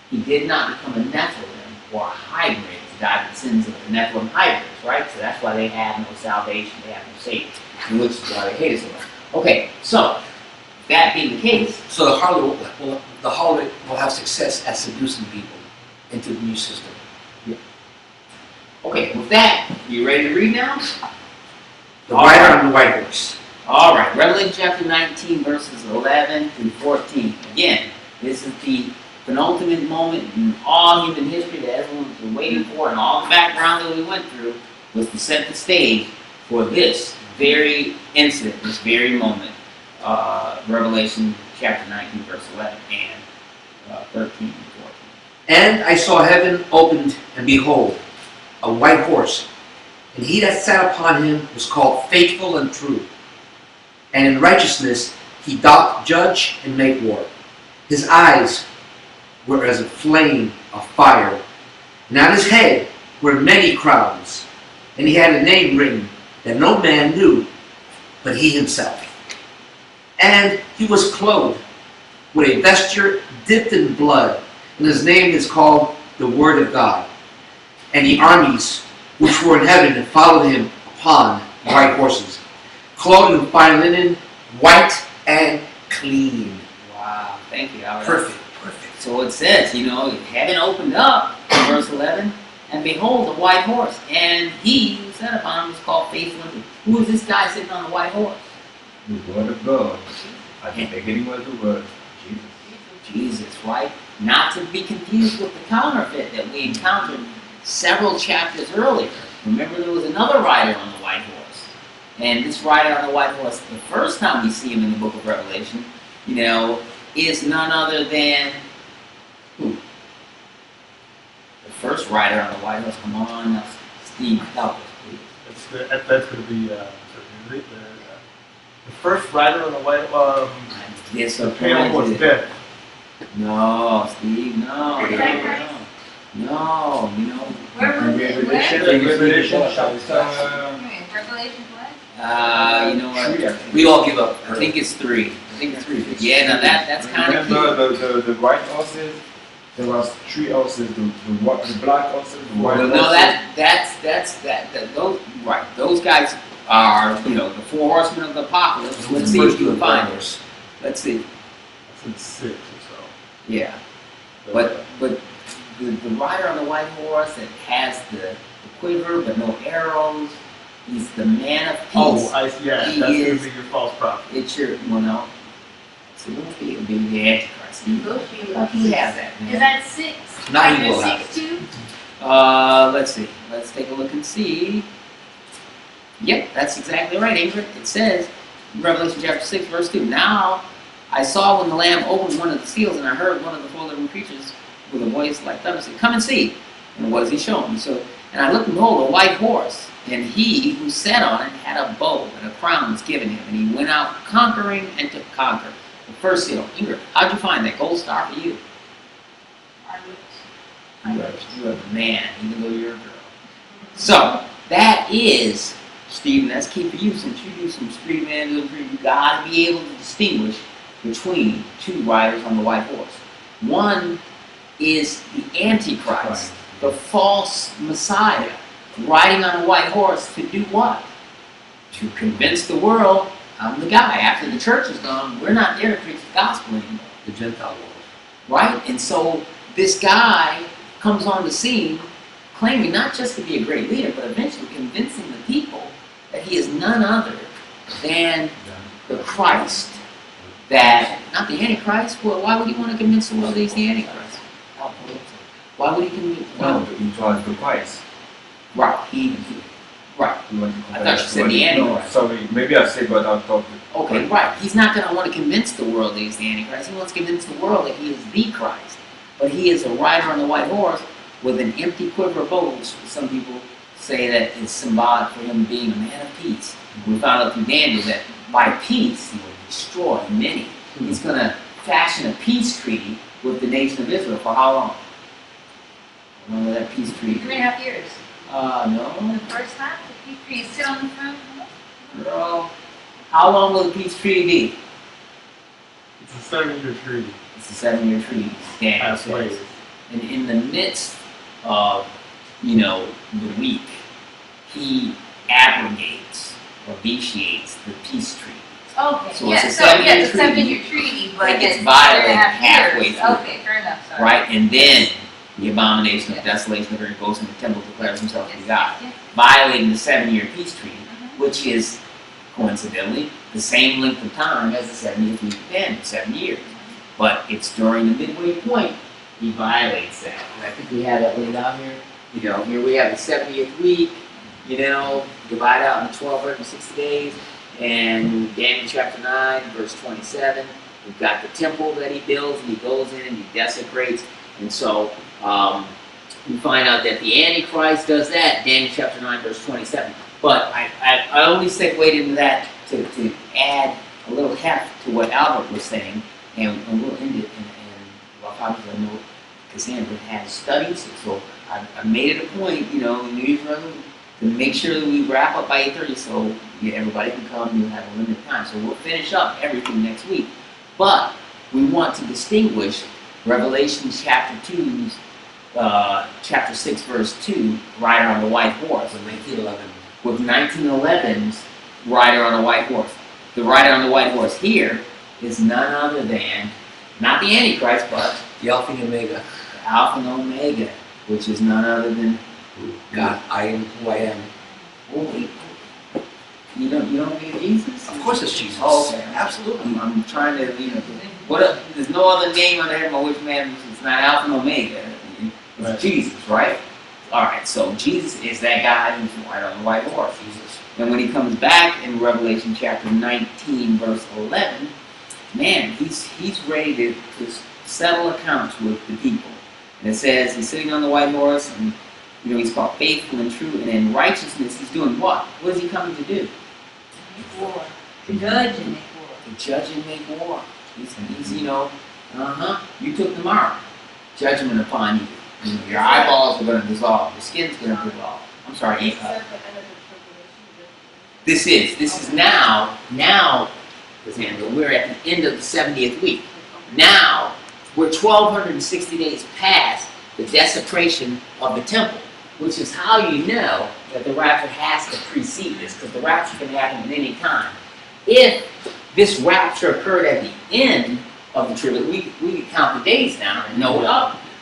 He did not become a Nephilim or a hybrid to die for the sins of the Nephilim hybrids, right? So that's why they have no salvation, they have no Satan, and which is why they hate us so much. Okay, so that being the case, So the harlot will have success at seducing people into the new system. okay, with that, you ready to read now? The rider on the white horse. All right, Revelation chapter 19, verses 11 through 14. Again, this is the penultimate moment in all human history that everyone's been waiting for, and all the background that we went through was to set the stage for this very incident, this very moment. Revelation chapter 19, verse 11 and 13 and 14. And I saw heaven opened, and behold, a white horse. And he that sat upon him was called Faithful and True. And in righteousness he doth judge and make war. His eyes were as a flame of fire, And on his head were many crowns, and he had a name written that no man knew but he himself. And he was clothed with a vesture dipped in blood, and his name is called the Word of God. And the armies which were in heaven followed him upon white horses, clothed in fine linen, white and clean. Wow, thank you, Albert. Perfect. So it says, heaven opened up in verse 11, and behold, a white horse, and he who sat upon him was called Faithful and True. Who is this guy sitting on the white horse? The word of God. At the beginning was the word, Jesus. Jesus, right? Not to be confused with the counterfeit that we encountered several chapters earlier. Remember, there was another rider on the white horse. And this rider on the white horse, the first time we see him in the book of Revelation, is none other than who? The first rider on the white horse. Come on, now, Steve, help us, please. That's going to be the first rider on the white the pale horse death. No, Steve, no. Where was it? Where? Revelation chapter. Revelation what? You know what? We all give up. I think it's 3. Yeah, now that's kind of cute. Remember the white horses? There was 3 horses, the black horses, the white Well, horses. no, those guys are, the 4 horsemen of the apocalypse. Let's see if you can find those. Let's see. That's in 6 or so. Yeah, but the rider on the white horse that has the quiver but no arrows, he's the man of peace. Oh, I see. Yeah, He that's going is- to be your false prophet. It's your, so it won't be the Antichrist. He has that, man. Is that 6? Now he will have 6 too? Let's see. Let's take a look and see. Yep, that's exactly right, Ingrid. It says, in Revelation chapter 6, verse 2, Now I saw when the Lamb opened one of the seals, and I heard one of the 4 living creatures with a voice like thunder say, Come and see. And what does he show me? And I looked, and behold, a white horse, and he who sat on it had a bow, and a crown was given him, and he went out conquering and to conquer. The first seal. Ingrid, how'd you find that gold star for you? You are the man, even though you're a girl. So, that is, Stephen, that's key for you, since you do some street evangelism. You got to be able to distinguish between 2 riders on the white horse. One is the Antichrist, the false Messiah, riding on a white horse to do what? To convince the world, I'm the guy. After the church is gone, we're not there to preach the gospel anymore. The Gentile world. Right? And so this guy comes on the scene claiming not just to be a great leader, but eventually convincing the people that he is none other than the Christ. That, not the Antichrist, well, why would he want to convince the world that he's the Antichrist? Why would he convince? No, it was the Christ. Right, right. You want to I thought you said the Antichrist. No, sorry, maybe I said, but I'll talk. Okay, right. He's not going to want to convince the world that he's the Antichrist. He wants to convince the world that he is the Christ. But he is a rider on the white horse with an empty quiver of bow, which some people say that is symbolic for him being a man of peace. We found out through Daniel that by peace he will destroy many. He's going to fashion a peace treaty with the nation of Israel for how long? Remember that peace treaty? 3.5 years. No. The first half, the peace treaty, sit on the throne. Girl, how long will the peace treaty be? It's a 7-year treaty. It's a 7-year treaty. Daniel Halfway. says. And in the midst of, the week, he abrogates or vitiates the peace treaty. Okay, So yeah, it's a so yeah, it's a 7-year 7-year treaty, but It gets it's violated 3.5 halfway years. through. Okay, fair enough, sorry. Right? And then the abomination of desolation of every boast in the temple declares himself to be God. Yes. Violating the 7-year peace treaty, Mhm. which is coincidentally the same length of time as the 70th week of Daniel, 7 years. But it's during the midway point he violates that. And I think we have that laid out here. Here we have the 70th week, divide out into 1260 days. And Daniel chapter 9, verse 27, we've got the temple that he builds, and he goes in and he desecrates. And so we find out that the Antichrist does that, Daniel chapter 9, verse 27. But I only segued into that to add a little heft to what Albert was saying, and we'll end it. And well, probably I know Cassandra has studies, so I made it a point, you know, in New Year's resolution, to make sure that we wrap up by 8:30 so everybody can come and we'll have a limited time. So we'll finish up everything next week. But we want to distinguish Revelation chapter 2, chapter 6, verse 2, rider on the white horse, So 1911. with 1911's rider on a white horse. The rider on the white horse here is none other than, not the Antichrist, but The Alpha and Omega. the Alpha and Omega, which is none other than God, I am who I am. Holy. You don't believe Jesus? Of course it's Jesus. Oh, okay. Absolutely. I'm trying to, you know, there's no other name under heaven by which man, it's not Alpha and Omega. It's Right. Jesus, right? Alright, so Jesus is that guy who's right on the white horse. Jesus. And when he comes back in Revelation chapter 19, verse 11, man, he's ready to settle accounts with the people. And it says he's sitting on the white horse, and you know he's called faithful and true, and in righteousness he's doing what? What is he coming to do? Make war. To judge and make war. To judge and make war. He's you know, you took the mark. Judgment upon you. You know, your eyeballs are going to dissolve. Your skin's going to dissolve. I'm sorry. Is that the end of the tribulation? This is now, Cassandra, we're at the end of the 70th week. Now, we're 1,260 days past the desecration of the temple, which is how you know that the rapture has to precede this, because the rapture can happen at any time. If this rapture occurred at the end of the tribulation, we could count the days now and know,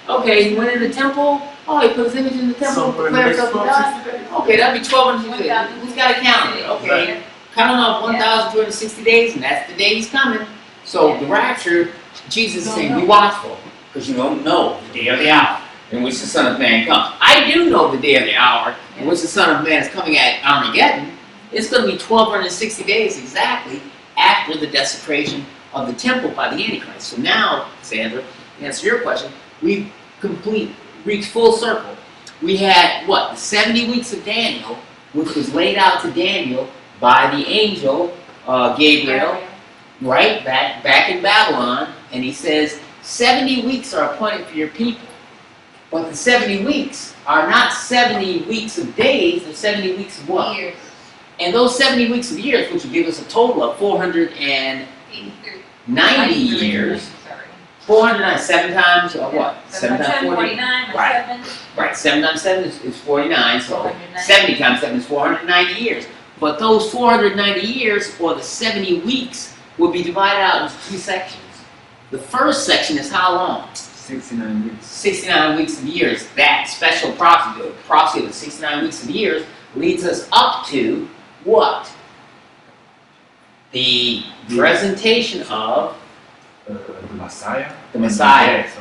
okay, he went in the temple, he put his image in the temple, Somewhere in the declared next something 12, God. Okay, that'd be 1,260. Who's got a calendar? Okay, counting off 1,260 days, and that's the day he's coming. So the rapture, Jesus is saying, be watchful, because you don't know the day or the hour in which the Son of Man comes. I do know the day or the hour in which the Son of Man is coming at Armageddon. It's going to be 1,260 days exactly after the desecration of the temple by the Antichrist. So now, Sandra, to answer your question, we've reached full circle. We had, what, the 70 weeks of Daniel, which was laid out to Daniel by the angel Gabriel, right, back in Babylon, and he says, 70 weeks are appointed for your people. But the 70 weeks are not 70 weeks of days, they're 70 weeks of what? Years. And those 70 weeks of years, which would give us a total of 490 years. Sorry. 409, 7 times, what? 7 times 40? 49, Right. 7. Right, 7 times 7 is 49, so 490. 70 times 7 is 490 years. But those 490 years, or the 70 weeks, would be divided out into 2 sections. The first section is how long? 69 weeks. 69 weeks of years. That special prophecy of the 69 weeks of years leads us up to what? The presentation of The Messiah. the Messiah Yes,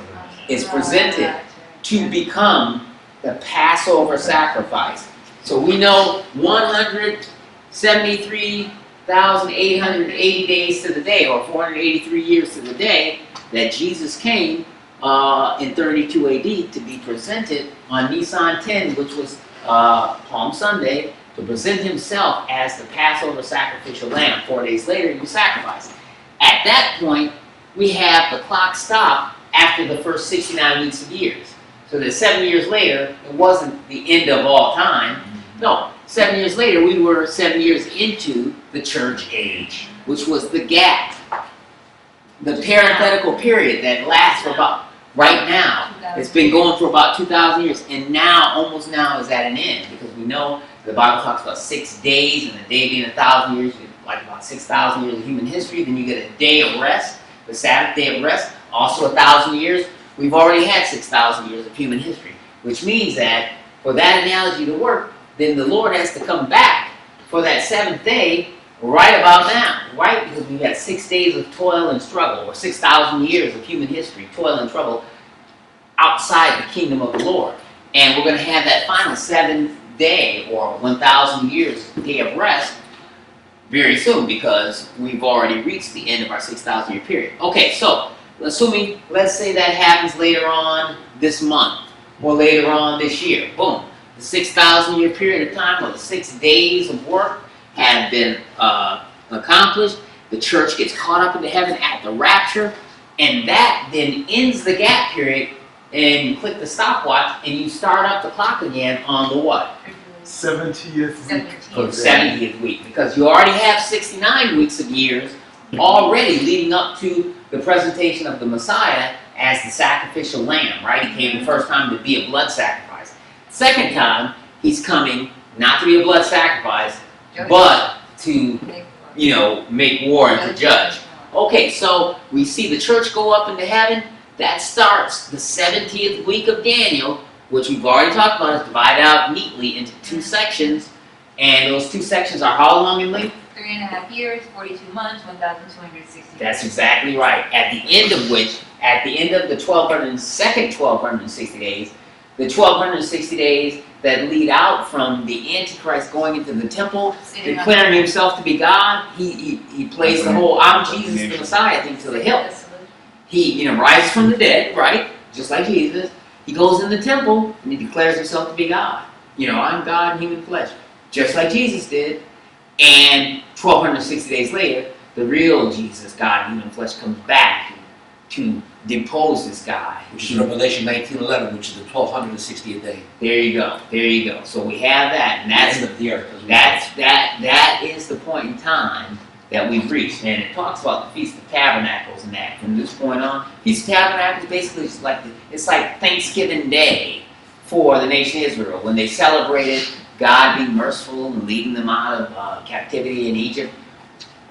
is presented to become the Passover sacrifice. So we know 173,880 days to the day, or 483 years to the day, that Jesus came in 32 AD to be presented on Nisan 10, which was Palm Sunday, to present himself as the Passover sacrificial lamb. 4 days later, he was sacrificed. At that point, we have the clock stop after the first 69 weeks of years. So that 7 years later, it wasn't the end of all time. No, 7 years later, we were 7 years into the church age, which was the gap, the parenthetical period that lasts for about, right now, it's been going for about 2,000 years, and now, almost now, is at an end, because we know the Bible talks about 6 days, and a day being 1,000 years, like about 6,000 years of human history. Then you get a day of rest, the Sabbath day of rest, also 1,000 years. We've already had 6,000 years of human history, which means that for that analogy to work, then the Lord has to come back for that 7th day right about now, right? Because we've had 6 days of toil and struggle, or 6,000 years of human history, toil and trouble outside the kingdom of the Lord. And we're going to have that final 7th day, or 1,000 years day of rest, very soon, because we've already reached the end of our 6,000 year period. Okay, so assuming, let's say that happens later on this month, or later on this year, boom, the 6,000 year period of time, or the 6 days of work have been accomplished. The church gets caught up into heaven at the rapture, and that then ends the gap period and you click the stopwatch, and you start up the clock again on the what? 70th week. For the 70th week, because you already have 69 weeks of years already leading up to the presentation of the Messiah as the sacrificial lamb, right? He came the first time to be a blood sacrifice. Second time, he's coming not to be a blood sacrifice, but to, make war and to judge. Okay, so we see the church go up into heaven. That starts the 70th week of Daniel, which we've already talked about, is divided out neatly into 2 sections. And those 2 sections are how long in length? 3.5 years, 42 months, 1,260 days. That's exactly right. At the end of the 1260 days, the 1260 days that lead out from the Antichrist going into the temple, declaring himself to be God, he plays the whole "I'm Jesus the Messiah" thing to the hilt. He rises from the dead, right? Just like Jesus. He goes in the temple and he declares himself to be God. I'm God in human flesh, just like Jesus did. And 1260 days later, the real Jesus, God in human flesh, comes back to depose this guy. Which is Revelation 19:11, which is the 1260th day. There you go. So we have that, and that's the end of the earth. that is the point in time that we've reached. And it talks about the Feast of Tabernacles and that. From this point on, Feast of Tabernacles basically is it's like Thanksgiving Day for the nation of Israel, when they celebrated God being merciful and leading them out of captivity in Egypt.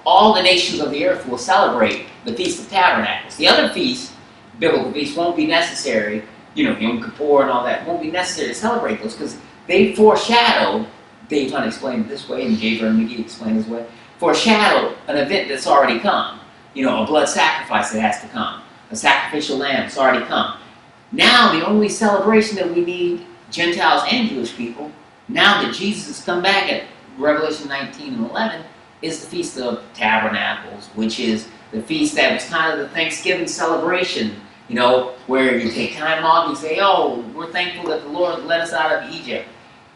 All the nations of the earth will celebrate the Feast of Tabernacles. The other feasts, biblical feasts, won't be necessary, Yom Kippur and all that, won't be necessary to celebrate those because they foreshadow, Dave Hunt explained it this way, and J. Vernon McGee explained it this way, foreshadow an event that's already come. A blood sacrifice that has to come. A sacrificial lamb that's already come. Now the only celebration that we need, Gentiles and Jewish people, now that Jesus has come back at Revelation 19 and 11, is the Feast of Tabernacles, which is the feast that was kind of the Thanksgiving celebration, where you take time off and you say, oh, we're thankful that the Lord led us out of Egypt.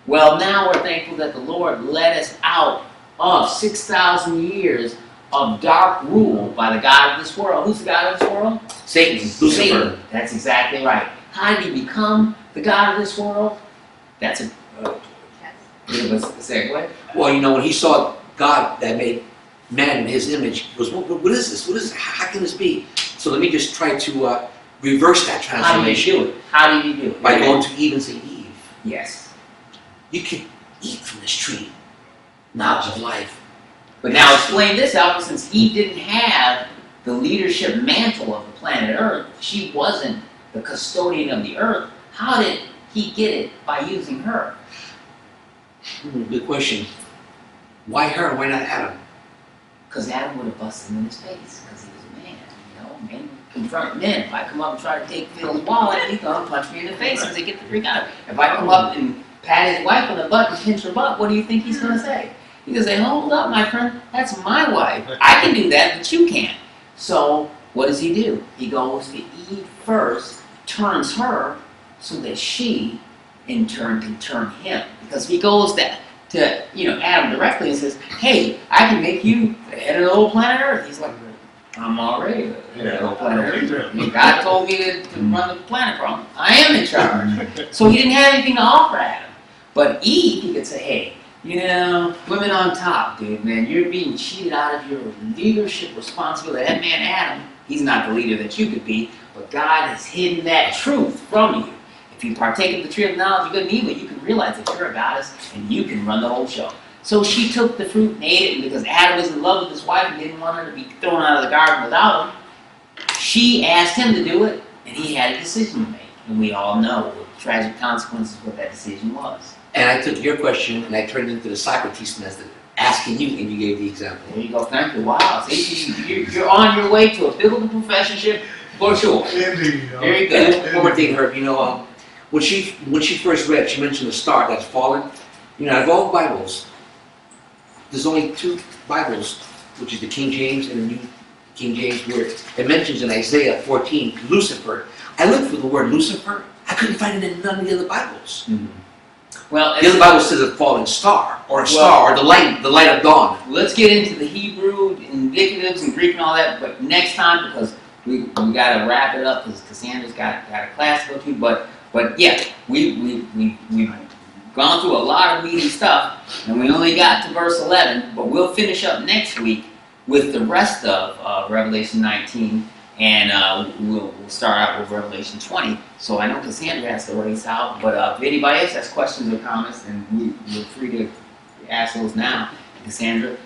Well, now we're thankful that the Lord led us out of 6,000 years of dark rule by the God of this world. Who's the God of this world? Satan. Satan. That's exactly right. How did he become the God of this world? That's a bit of a segue. Well, when he saw God that made man in his image, he goes, what is this? What is this? How can this be? So let me just try to reverse that transformation. How do you do it? By going to Eve and saying, Eve, yes, you can eat from this tree, knowledge of life. But now explain this, Alfred, since Eve didn't have the leadership mantle of the planet Earth, she wasn't the custodian of the earth, how did he get it by using her? Good question. Why her? Why not Adam? Because Adam would have busted him in his face, because he was a man. Men confront men. If I come up and try to take Phil's wallet, he's going to punch me in the face because they get the freak out. If I come up and pat his wife on the butt and pinch her butt, what do you think he's going to say? He's going to say, hold up, my friend, that's my wife. I can do that, but you can't. So what does he do? He goes to Eve first, turns her, so that she, in turn, can turn him. Because if he goes to Adam directly and says, hey, I can make you the head of the whole planet Earth. He's like, I'm already the head of the whole planet Earth. I mean, God told me to run the planet from. I am in charge. So he didn't have anything to offer Adam. But Eve, he could say, hey, women on top, dude, man, you're being cheated out of your leadership responsibility. That man Adam, he's not the leader that you could be, but God has hidden that truth from you. If you partake of the tree of knowledge of good and evil, you can realize that you're a goddess and you can run the whole show. So she took the fruit and ate it, and because Adam was in love with his wife and didn't want her to be thrown out of the garden without him, she asked him to do it, and he had a decision to make. And we all know what tragic consequences what that decision was. And I took your question and I turned it into the Socrates method, asking you, and you gave the example. There you go. Thank you. Wow. See, you're on your way to a biblical professorship for sure. Indeed. Very good. One more thing, Herb. When she first read, she mentioned a star that's fallen. Out of all the Bibles, there's only 2 Bibles, which is the King James and the New King James, where it mentions in Isaiah 14, Lucifer. I looked for the word Lucifer. I couldn't find it in none of the other Bibles. Mm-hmm. Well, the other Bible says a fallen star, or a star, or the light of dawn. Let's get into the Hebrew indicatives and Greek and all that, but next time, because we got to wrap it up because Cassandra's got a class to go to. But yeah, we've gone through a lot of meaty stuff, and we only got to verse 11. But we'll finish up next week with the rest of Revelation 19, and we'll start out with Revelation 20. So I know Cassandra has to race out, but if anybody else has questions or comments, then we're free to ask those now. Cassandra,